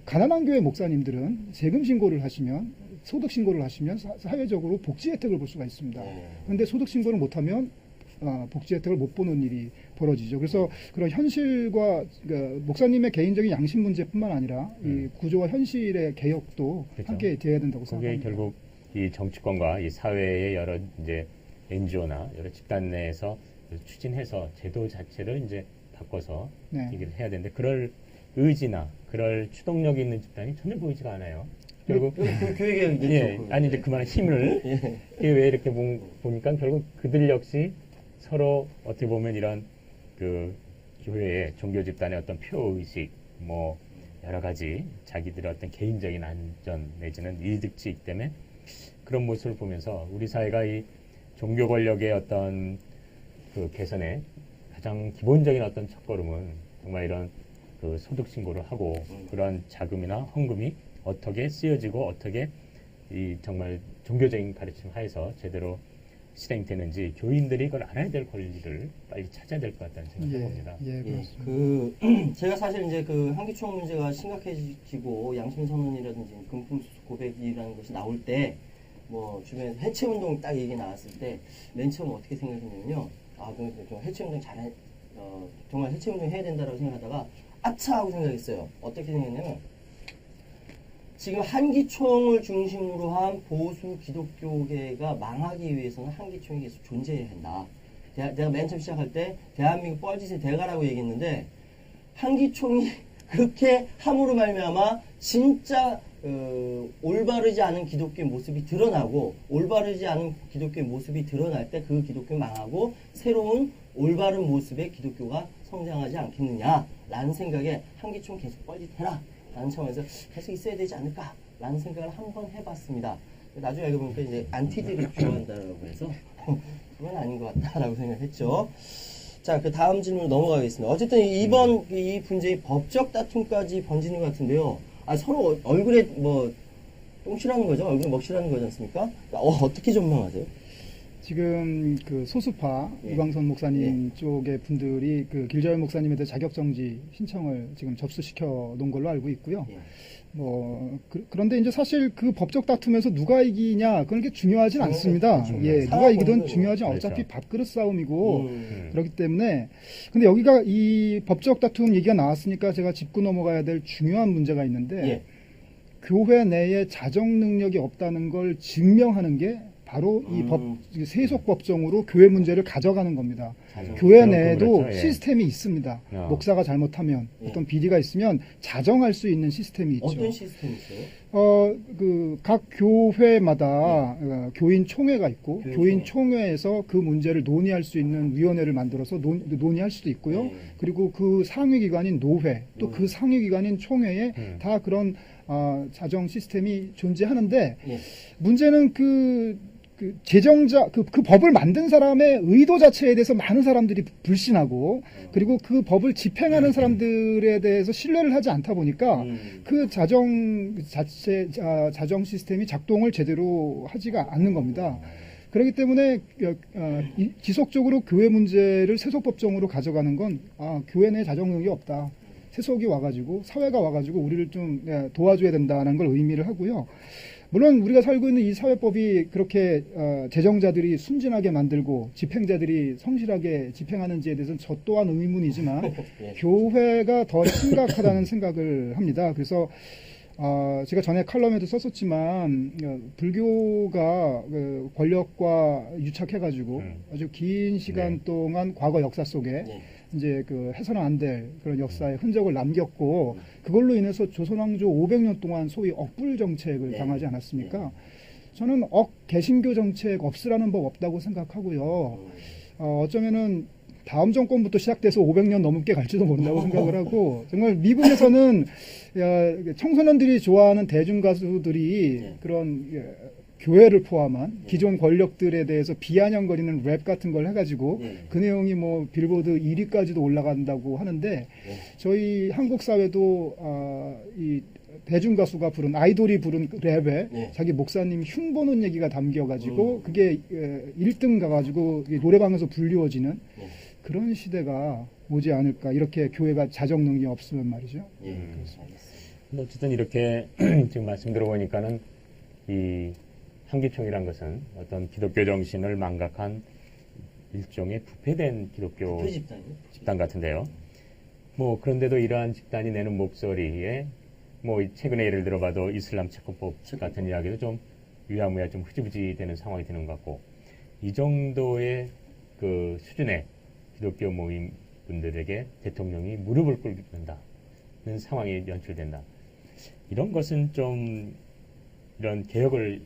가난한 교회 목사님들은 세금 신고를 하시면, 소득 신고를 하시면 사회적으로 복지 혜택을 볼 수가 있습니다. 그런데 소득 신고를 못하면 복지 혜택을 못 보는 일이 벌어지죠. 그래서 그런 현실과 그러니까 목사님의 개인적인 양심 문제뿐만 아니라 이 구조와 현실의 개혁도 그렇죠. 함께 돼야 된다고 그게 생각합니다. 결국 이 정치권과 이 사회의 여러 이제 NGO나 여러 집단 내에서 추진해서 제도 자체를 이제 바꿔서 네. 얘기를 해야 되는데 그럴 의지나 그럴 추동력이 있는 집단이 전혀 보이지가 않아요. 결국 그 교육에 예, 아니 이제 그만한 힘을 이게 왜 이렇게 보니까 결국 그들 역시 서로 어떻게 보면 이런 그 교회의 종교 집단의 어떤 표 의식 뭐 여러 가지 자기들의 어떤 개인적인 안전 내지는 이득주의 때문에 그런 모습을 보면서 우리 사회가 이 종교 권력의 어떤 그 개선에 가장 기본적인 어떤 첫걸음은 정말 이런 그 소득 신고를 하고 그런 자금이나 헌금이 어떻게 쓰여지고 어떻게 이 정말 종교적인 가르침 하에서 제대로 실행되는지 교인들이 그걸 알아야 될 권리를 빨리 찾아야 될 것 같다는 생각을 해봅니다. 예, 예, 그렇습니다. 제가 사실 이제 그 한기총 문제가 심각해지고 양심선언이라든지 금품수수 고백이라는 것이 나올 때 뭐 주변에서 해체운동 딱 얘기 나왔을 때 맨 처음 어떻게 생각했냐면요. 아, 그럼 좀 해체운동 정말 해체운동 해야 된다라고 생각하다가 아차 하고 생각했어요. 어떻게 생각했냐면 지금 한기총을 중심으로 한 보수 기독교계가 망하기 위해서는 한기총이 계속 존재해야 한다. 내가 맨 처음 시작할 때 대한민국 뻘짓의 대가라고 얘기했는데 한기총이 그렇게 함으로 말미암아 진짜 올바르지 않은 기독교의 모습이 드러나고 올바르지 않은 기독교의 모습이 드러날 때 그 기독교 망하고 새로운 올바른 모습의 기독교가 성장하지 않겠느냐라는 생각에 한기총 계속 뻘짓해라 라는 차원에서 계속 있어야 되지 않을까 라는 생각을 한번 해봤습니다. 나중에 알고 보니까 이제 안티들이 필요한다라고 해서 그건 아닌 것 같다라고 생각했죠. 자, 그 다음 질문으로 넘어가겠습니다. 어쨌든 이번 이 분쟁이 법적 다툼까지 번지는 것 같은데요. 아, 서로 얼굴에 뭐 똥칠하는 거죠? 얼굴에 먹칠하는 거지 않습니까? 어떻게 전망하세요? 지금 그 소수파 예. 이광선 목사님 쪽의 분들이 그 길저열 목사님에 대해 자격정지 신청을 지금 접수시켜 놓은 걸로 알고 있고요. 예. 그런데 이제 사실 그 법적 다툼에서 누가 이기냐 그런 게 중요하진 않습니다. 그렇죠. 예, 누가 상황 이기든 보는 중요하지 거죠. 어차피 그렇죠. 밥그릇 싸움이고 음. 그렇기 때문에 근데 여기가 이 법적 다툼 얘기가 나왔으니까 제가 짚고 넘어가야 될 중요한 문제가 있는데 예. 교회 내에 자정 능력이 없다는 걸 증명하는 게 바로 이 세속 법정으로 교회 문제를 가져가는 겁니다. 교회 내에도 그렇죠. 예. 시스템이 있습니다. 목사가 잘못하면 어떤 비리가 있으면 자정할 수 있는 시스템이 있죠. 어떤 시스템이 있어요? 각 교회마다 교인 총회가 있고 교인 교인 총회에서 그 문제를 논의할 수 있는 위원회를 만들어서 논의할 수도 있고요. 네. 그리고 그 상위 기관인 노회 또 그 상위 기관인 총회에 다 그런 자정 시스템이 존재하는데 예. 문제는 그 제정자 그 법을 만든 사람의 의도 자체에 대해서 많은 사람들이 불신하고 그리고 그 법을 집행하는 사람들에 대해서 신뢰를 하지 않다 보니까 그 자정 시스템이 작동을 제대로 하지가 않는 겁니다. 그렇기 때문에 지속적으로 교회 문제를 세속법정으로 가져가는 건 교회 내 자정 능력이 없다. 세속이 와가지고 사회가 와가지고 우리를 좀 도와줘야 된다는 걸 의미를 하고요. 물론 우리가 살고 있는 이 사회법이 그렇게 재정자들이 순진하게 만들고 집행자들이 성실하게 집행하는지에 대해서는 저 또한 의문이지만 예. 교회가 더 심각하다는 생각을 합니다. 그래서 제가 전에 칼럼에도 썼었지만 불교가 권력과 유착해가지고 아주 긴 시간 동안 과거 역사 속에 이제 해서는 안 될 그런 역사의 흔적을 남겼고 그걸로 인해서 조선왕조 500년 동안 소위 억불 정책을 당하지 않았습니까? 저는 개신교 정책 없으라는 법 없다고 생각하고요. 어쩌면은 다음 정권부터 시작돼서 500년 넘게 갈지도 모른다고 생각을 하고 정말 미국에서는 청소년들이 좋아하는 대중 가수들이 그런 교회를 포함한 기존 권력들에 대해서 비아냥거리는 랩 같은 걸 해가지고 그 내용이 뭐 빌보드 1위까지도 올라간다고 하는데 저희 한국 사회도 이 대중 가수가 부른 아이돌이 부른 랩에 자기 목사님 흉 보는 얘기가 담겨가지고 그게 1등 가가지고 노래방에서 불리워지는 그런 시대가 오지 않을까 이렇게 교회가 자정 능력이 없으면 말이죠. 근데 어쨌든 이렇게 지금 말씀 들어보니까는 이 한기총이란 것은 어떤 기독교 정신을 망각한 일종의 부패된 기독교 그 집단이요. 집단 같은데요. 뭐 그런데도 이러한 집단이 내는 목소리에 뭐 최근에 예를 들어봐도 이슬람 채권법 같은 이야기도 좀 유야무야 좀 흐지부지 되는 상황이 되는 것 같고 이 정도의 그 수준의 기독교 모임 분들에게 대통령이 무릎을 꿇는다는 상황이 연출된다. 이런 것은 좀 이런 개혁을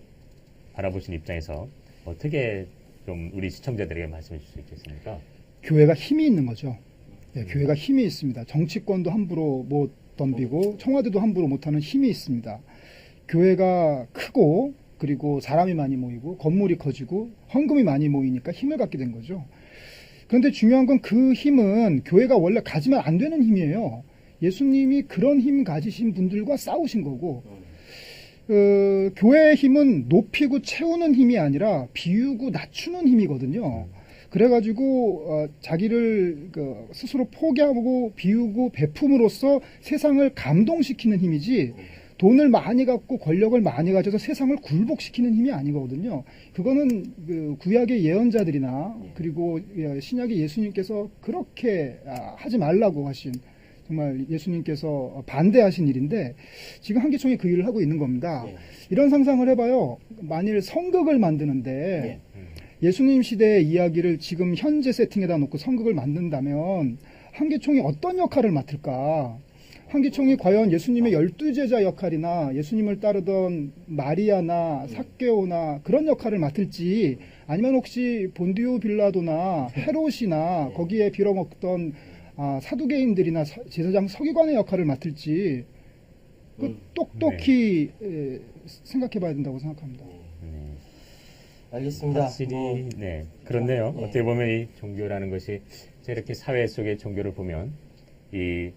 바라보신 입장에서 어떻게 좀 우리 시청자들에게 말씀해 줄 수 있겠습니까? 교회가 힘이 있는 거죠. 예, 교회가 힘이 있습니다. 정치권도 함부로 못 덤비고 청와대도 함부로 못하는 힘이 있습니다. 교회가 크고 그리고 사람이 많이 모이고 건물이 커지고 헌금이 많이 모이니까 힘을 갖게 된 거죠. 그런데 중요한 건 그 힘은 교회가 원래 가지면 안 되는 힘이에요. 예수님이 그런 힘 가지신 분들과 싸우신 거고 교회의 힘은 높이고 채우는 힘이 아니라 비우고 낮추는 힘이거든요. 그래가지고 자기를 스스로 포기하고 비우고 베품으로써 세상을 감동시키는 힘이지 돈을 많이 갖고 권력을 많이 가져서 세상을 굴복시키는 힘이 아니거든요. 그거는 그 구약의 예언자들이나 그리고 신약의 예수님께서 그렇게 하지 말라고 하신 정말 예수님께서 반대하신 일인데 지금 한기총이 그 일을 하고 있는 겁니다. 이런 상상을 해봐요. 만일 성극을 만드는데 예수님 시대의 이야기를 지금 현재 세팅에다 놓고 성극을 만든다면 한기총이 어떤 역할을 맡을까? 한기총이 과연 예수님의 12제자 역할이나 예수님을 따르던 마리아나 삭개오나 그런 역할을 맡을지 아니면 혹시 본디오 빌라도나 헤롯이나 거기에 빌어먹던 사두개인들이나 제사장 서기관의 역할을 맡을지 똑똑히 생각해 봐야 된다고 생각합니다. 알겠습니다. 확실히 네 그런데요. 어떻게 보면 이 종교라는 것이 이렇게 사회 속의 종교를 보면 이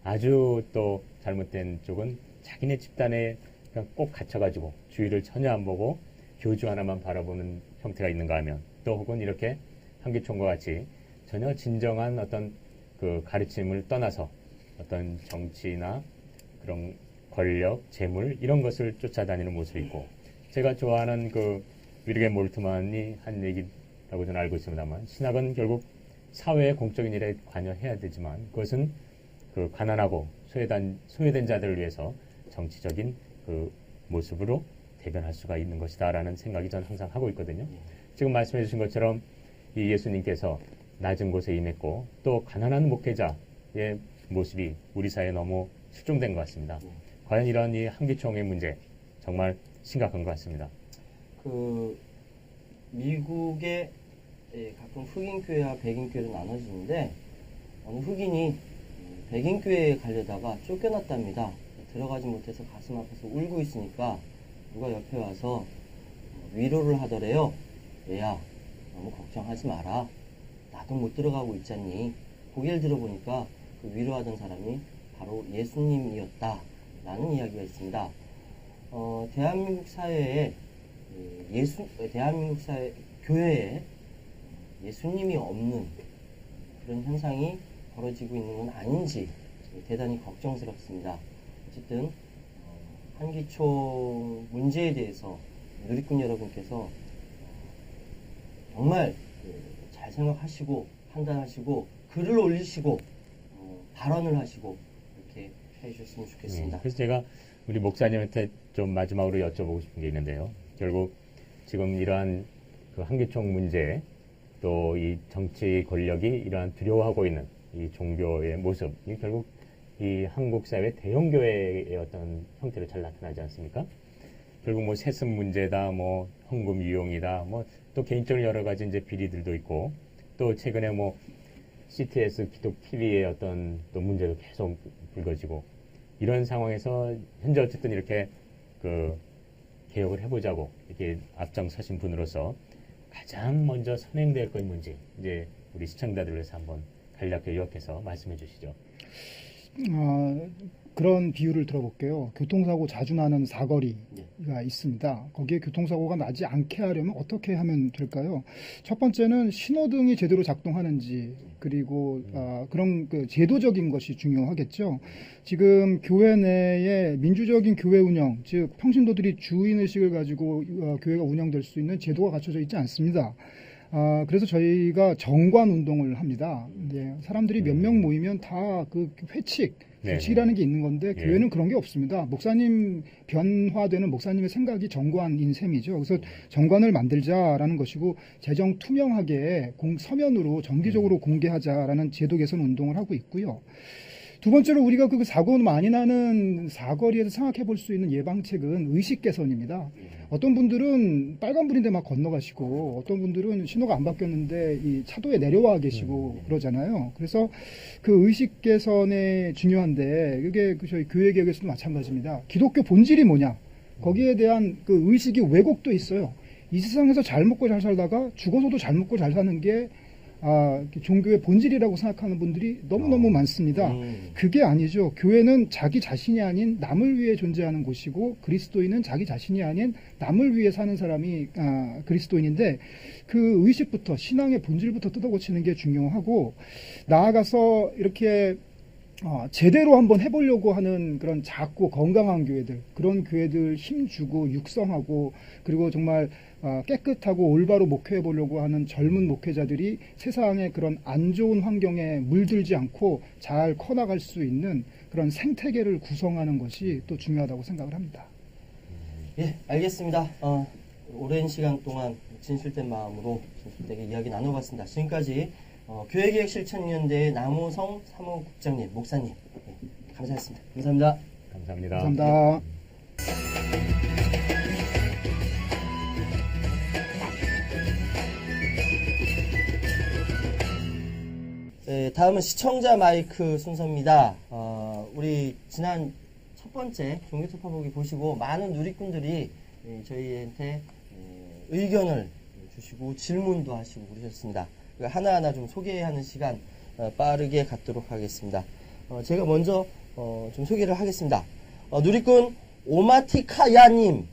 아주 또 잘못된 쪽은 자기네 집단에 그냥 꼭 갇혀가지고 주위를 전혀 안 보고 교주 하나만 바라보는 형태가 있는가 하면 또 혹은 이렇게 한기총과 같이 전혀 진정한 어떤 그 가르침을 떠나서 어떤 정치나 그런 권력, 재물 이런 것을 쫓아다니는 모습이 있고 제가 좋아하는 그 위르겐 몰트만이 한 얘기라고 저는 알고 있습니다만 신학은 결국 사회의 공적인 일에 관여해야 되지만 그것은 그 가난하고 소외된 자들을 위해서 정치적인 그 모습으로 대변할 수가 있는 것이다라는 생각이 저는 항상 하고 있거든요. 지금 말씀해 주신 것처럼 이 예수님께서 낮은 곳에 임했고 또 가난한 목회자의 모습이 우리 사회에 너무 실종된 것 같습니다. 과연 이런 이 한기총의 문제 정말 심각한 것 같습니다. 그 미국의 가끔 흑인 교회와 백인 교회로 나눠지는데 어느 흑인이 백인 교회에 가려다가 쫓겨났답니다. 들어가지 못해서 가슴 아파서 울고 있으니까 누가 옆에 와서 위로를 하더래요. 얘야 너무 걱정하지 마라. 나도 못 들어가고 있잖니. 고개를 들어보니까 그 위로하던 사람이 바로 예수님이었다 라는 이야기가 있습니다. 대한민국 사회에 대한민국 사회 교회에 예수님이 없는 그런 현상이 벌어지고 있는 건 아닌지 대단히 걱정스럽습니다. 어쨌든 한기총 문제에 대해서 누리꾼 여러분께서 정말 잘 생각하시고 판단하시고 글을 올리시고 발언을 하시고 이렇게 해주셨으면 좋겠습니다. 그래서 제가 우리 목사님한테 좀 마지막으로 여쭤보고 싶은 게 있는데요. 결국 지금 이러한 그 한기총 문제 또 이 정치 권력이 이러한 두려워하고 있는 이 종교의 모습이 결국 이 한국 사회 대형 교회의 어떤 형태로 잘 나타나지 않습니까? 결국 뭐 세습 문제다, 뭐 헌금 유용이다, 뭐 또 개인적으로 여러 가지 이제 비리들도 있고 또 최근에 뭐 CTS 기독 TV의 어떤 또 문제도 계속 불거지고 이런 상황에서 현재 어쨌든 이렇게 그 개혁을 해보자고 이렇게 앞장서신 분으로서 가장 먼저 선행될 것이 뭔지 이제 우리 시청자들을 위해서 한번 간략하게 요약해서 말씀해 주시죠. 그런 비유를 들어볼게요. 교통사고 자주 나는 사거리가 있습니다. 거기에 교통사고가 나지 않게 하려면 어떻게 하면 될까요? 첫 번째는 신호등이 제대로 작동하는지 그리고 그런 그 제도적인 것이 중요하겠죠. 지금 교회 내에 민주적인 교회 운영, 즉 평신도들이 주인의식을 가지고 교회가 운영될 수 있는 제도가 갖춰져 있지 않습니다. 그래서 저희가 정관 운동을 합니다. 사람들이 몇 명 모이면 다 그 회칙, 네네. 규칙이라는 게 있는 건데 예. 교회는 그런 게 없습니다. 목사님 변화되는 목사님의 생각이 정관인 셈이죠. 그래서 정관을 만들자라는 것이고 재정 투명하게 서면으로 정기적으로 공개하자라는 제도 개선 운동을 하고 있고요. 두 번째로 우리가 그 사고 많이 나는 사거리에서 생각해 볼 수 있는 예방책은 의식 개선입니다. 어떤 분들은 빨간불인데 막 건너가시고 어떤 분들은 신호가 안 바뀌었는데 이 차도에 내려와 계시고 그러잖아요. 그래서 그 의식 개선에 중요한데 이게 저희 교회 개혁에서도 마찬가지입니다. 기독교 본질이 뭐냐? 거기에 대한 그 의식이 왜곡돼 있어요. 이 세상에서 잘 먹고 잘 살다가 죽어서도 잘 먹고 잘 사는 게 종교의 본질이라고 생각하는 분들이 너무너무 많습니다. 그게 아니죠. 교회는 자기 자신이 아닌 남을 위해 존재하는 곳이고 그리스도인은 자기 자신이 아닌 남을 위해 사는 사람이 그리스도인인데 그 의식부터 신앙의 본질부터 뜯어고치는 게 중요하고 나아가서 이렇게 제대로 한번 해보려고 하는 그런 작고 건강한 교회들, 그런 교회들 힘주고 육성하고 그리고 정말 깨끗하고 올바로 목회해 보려고 하는 젊은 목회자들이 세상의 그런 안 좋은 환경에 물들지 않고 잘 커나갈 수 있는 그런 생태계를 구성하는 것이 또 중요하다고 생각을 합니다. 예, 알겠습니다. 오랜 시간 동안 진실된 마음으로 진실되게 이야기 나눠봤습니다. 지금까지 교회개혁실천위원회의 남우성 사무국장님, 목사님, 감사했습니다. 감사합니다. 감사합니다. 감사합니다. 네, 다음은 시청자 마이크 순서입니다. 우리 지난 첫 번째 종교투파보기 보시고 많은 누리꾼들이 저희한테 의견을 주시고 질문도 하시고 그러셨습니다. 하나하나 좀 소개하는 시간 빠르게 갖도록 하겠습니다. 제가 먼저 좀 소개를 하겠습니다. 누리꾼 오마티카야님,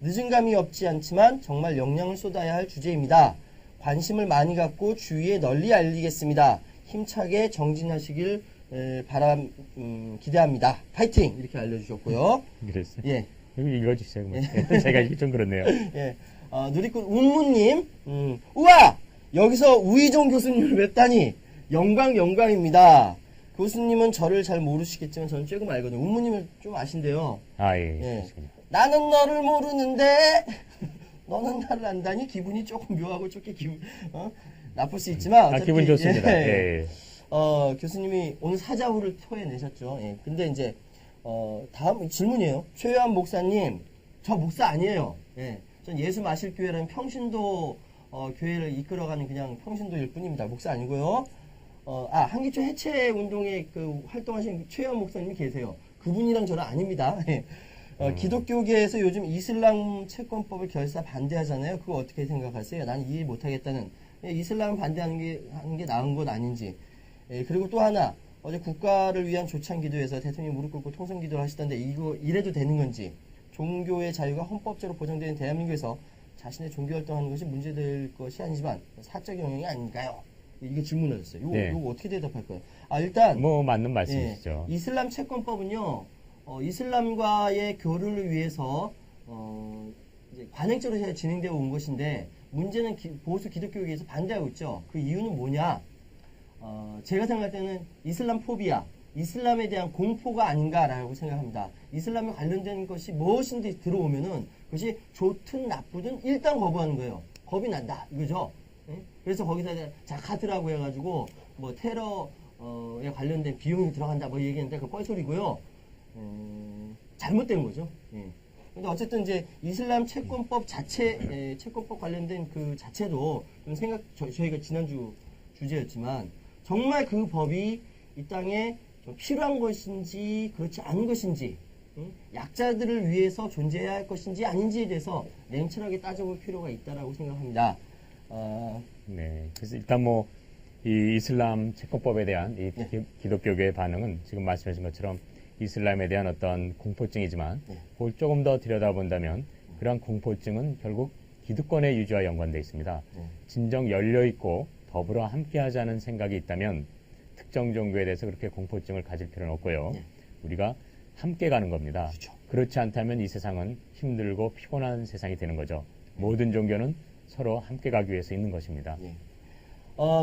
늦은 감이 없지 않지만 정말 역량을 쏟아야 할 주제입니다. 관심을 많이 갖고 주위에 널리 알리겠습니다. 힘차게 정진하시길 기대합니다. 파이팅! 이렇게 알려주셨고요. 그랬어요. 예. 여기 읽어주세요. 제가 이게 좀 그렇네요. 예. 누리꾼 운무님, 우와! 여기서 우희종 교수님을 뵙다니 영광입니다. 교수님은 저를 잘 모르시겠지만 저는 조금 알거든요. 운무님을 좀 아신대요. 예. 예. 그렇군요. 나는 너를 모르는데 너는 나를 안다니 기분이 조금 묘하고 조금 나쁠 수 있지만 어차피, 기분 좋습니다. 예. 교수님이 오늘 사자후를 토해내셨죠. 예. 근데 이제 다음 질문이에요. 최요한 목사님, 저 목사 아니에요. 예. 전 예수 마실 교회라는 평신도 교회를 이끌어가는 그냥 평신도일 뿐입니다. 목사 아니고요. 한기초 해체 운동에 그 활동하신 최요한 목사님이 계세요. 그분이랑 저는 아닙니다. 예. 기독교계에서 요즘 이슬람 채권법을 결사 반대하잖아요. 그거 어떻게 생각하세요? 난 이해 못하겠다는. 이슬람 반대하는 게 나은 것 아닌지. 그리고 또 하나, 어제 국가를 위한 조찬 기도에서 대통령이 무릎 꿇고 통성 기도를 하시던데 이거 이래도 되는 건지. 종교의 자유가 헌법적으로 보장되는 대한민국에서 자신의 종교 활동하는 것이 문제될 것이 아니지만 사적 영향이 아닌가요? 이게 질문을 하셨어요. 이거 어떻게 대답할 거예요? 일단 뭐 맞는 말씀이시죠. 이슬람 채권법은요. 이슬람과의 교류를 위해서 이제 관행적으로 진행되어 온 것인데 문제는 보수 기독교계에서 반대하고 있죠. 그 이유는 뭐냐? 제가 생각할 때는 이슬람 포비아, 이슬람에 대한 공포가 아닌가라고 생각합니다. 이슬람에 관련된 것이 무엇인지 들어오면은 그것이 좋든 나쁘든 일단 거부하는 거예요. 겁이 난다 이거죠. 예? 그래서 거기서 자카드라고 해가지고 뭐 테러에 관련된 비용이 들어간다 뭐 얘기했는데 그 뻘소리고요. 잘못된 거죠. 예. 근데 어쨌든 이제 이슬람 채권법 자체, 채권법 관련된 그 자체도 좀 저희가 지난주 주제였지만 정말 그 법이 이 땅에 좀 필요한 것인지 그렇지 않은 것인지, 약자들을 위해서 존재해야 할 것인지 아닌지에 대해서 냉철하게 따져볼 필요가 있다라고 생각합니다. 네. 그래서 일단 이 이슬람 채권법에 대한 이 기독교계의 반응은 지금 말씀하신 것처럼 이슬람에 대한 어떤 공포증이지만 그걸 조금 더 들여다본다면 그러한 공포증은 결국 기득권의 유지와 연관되어 있습니다. 진정 열려있고 더불어 함께하자는 생각이 있다면 특정 종교에 대해서 그렇게 공포증을 가질 필요는 없고요. 우리가 함께 가는 겁니다. 그렇죠. 그렇지 않다면 이 세상은 힘들고 피곤한 세상이 되는 거죠. 모든 종교는 서로 함께 가기 위해서 있는 것입니다. 예.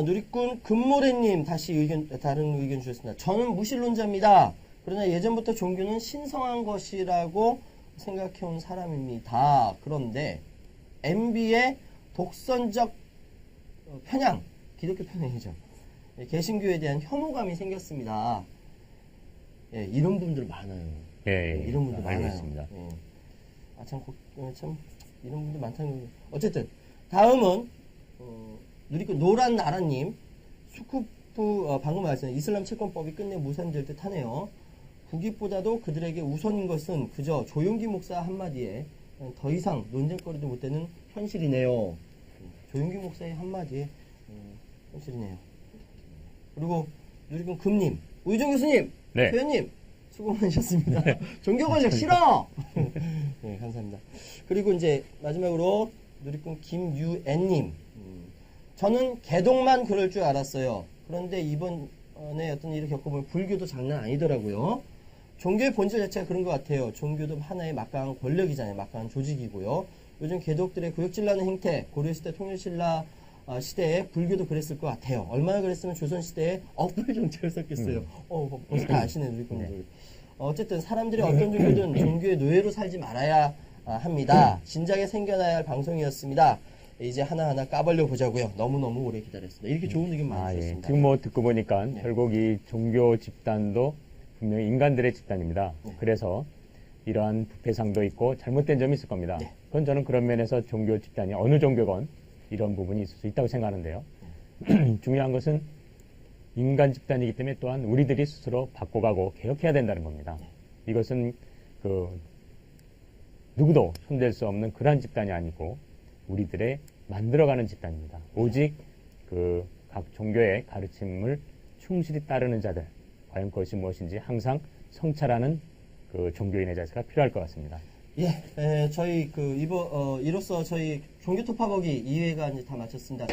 누리꾼 금모래님 다른 의견 주셨습니다. 저는 무신론자입니다. 그러나 예전부터 종교는 신성한 것이라고 생각해온 사람입니다. 그런데 MB의 독선적 편향, 기독교 편향이죠. 예, 개신교에 대한 혐오감이 생겼습니다. 예, 이런 분들 많아요. 예, 이런 분들 알고 많아요. 있습니다. 예. 참 이런 분들 많다는 거죠. 어쨌든 다음은 누리꾼 노란 나라님 수쿠프 방금 말씀하신 이슬람 채권법이 끝내 무산될 듯 하네요. 국익보다도 그들에게 우선인 것은 그저 조용기 목사 한마디에 더 이상 논쟁거리도 못 되는 현실이네요. 조용기 목사의 한마디에 현실이네요. 그리고 누리꾼 금님, 우유정 교수님, 네. 표현님 수고 많으셨습니다. 종교 권력 싫어. 네, 감사합니다. 그리고 이제 마지막으로 누리꾼 김유엔님, 저는 개독만 그럴 줄 알았어요. 그런데 이번에 어떤 일을 겪어보면 불교도 장난 아니더라고요. 종교의 본질 자체가 그런 것 같아요. 종교도 하나의 막강한 권력이잖아요. 막강한 조직이고요. 요즘 개독들의 구역질나는 행태, 고려시대 통일신라 시대에 불교도 그랬을 것 같아요. 얼마나 그랬으면 조선시대에 억불 정책을 썼겠어요. 벌써 다 아시네, 누리꾼들. 어쨌든 사람들이 어떤 종교든 종교의 노예로 살지 말아야 합니다. 진작에 생겨나야 할 방송이었습니다. 이제 하나하나 까발려 보자고요. 너무너무 오래 기다렸습니다. 이렇게 좋은 의견 많이 예. 주셨습니다. 지금 뭐 듣고 보니까 네. 결국 이 종교 집단도 분명히 인간들의 집단입니다. 네. 그래서 이러한 부패상도 있고 잘못된 점이 있을 겁니다. 네. 그건 저는 그런 면에서 종교 집단이 어느 종교건 이런 부분이 있을 수 있다고 생각하는데요. 중요한 것은 인간 집단이기 때문에 또한 우리들이 스스로 바꿔가고 개혁해야 된다는 겁니다. 이것은 누구도 손댈 수 없는 그러한 집단이 아니고 우리들의 만들어가는 집단입니다. 오직 각 종교의 가르침을 충실히 따르는 자들, 과연 그것이 무엇인지 항상 성찰하는 종교인의 자세가 필요할 것 같습니다. 예, 저희 이로써 저희 종교 토파보기 2회가 이제 다 마쳤습니다.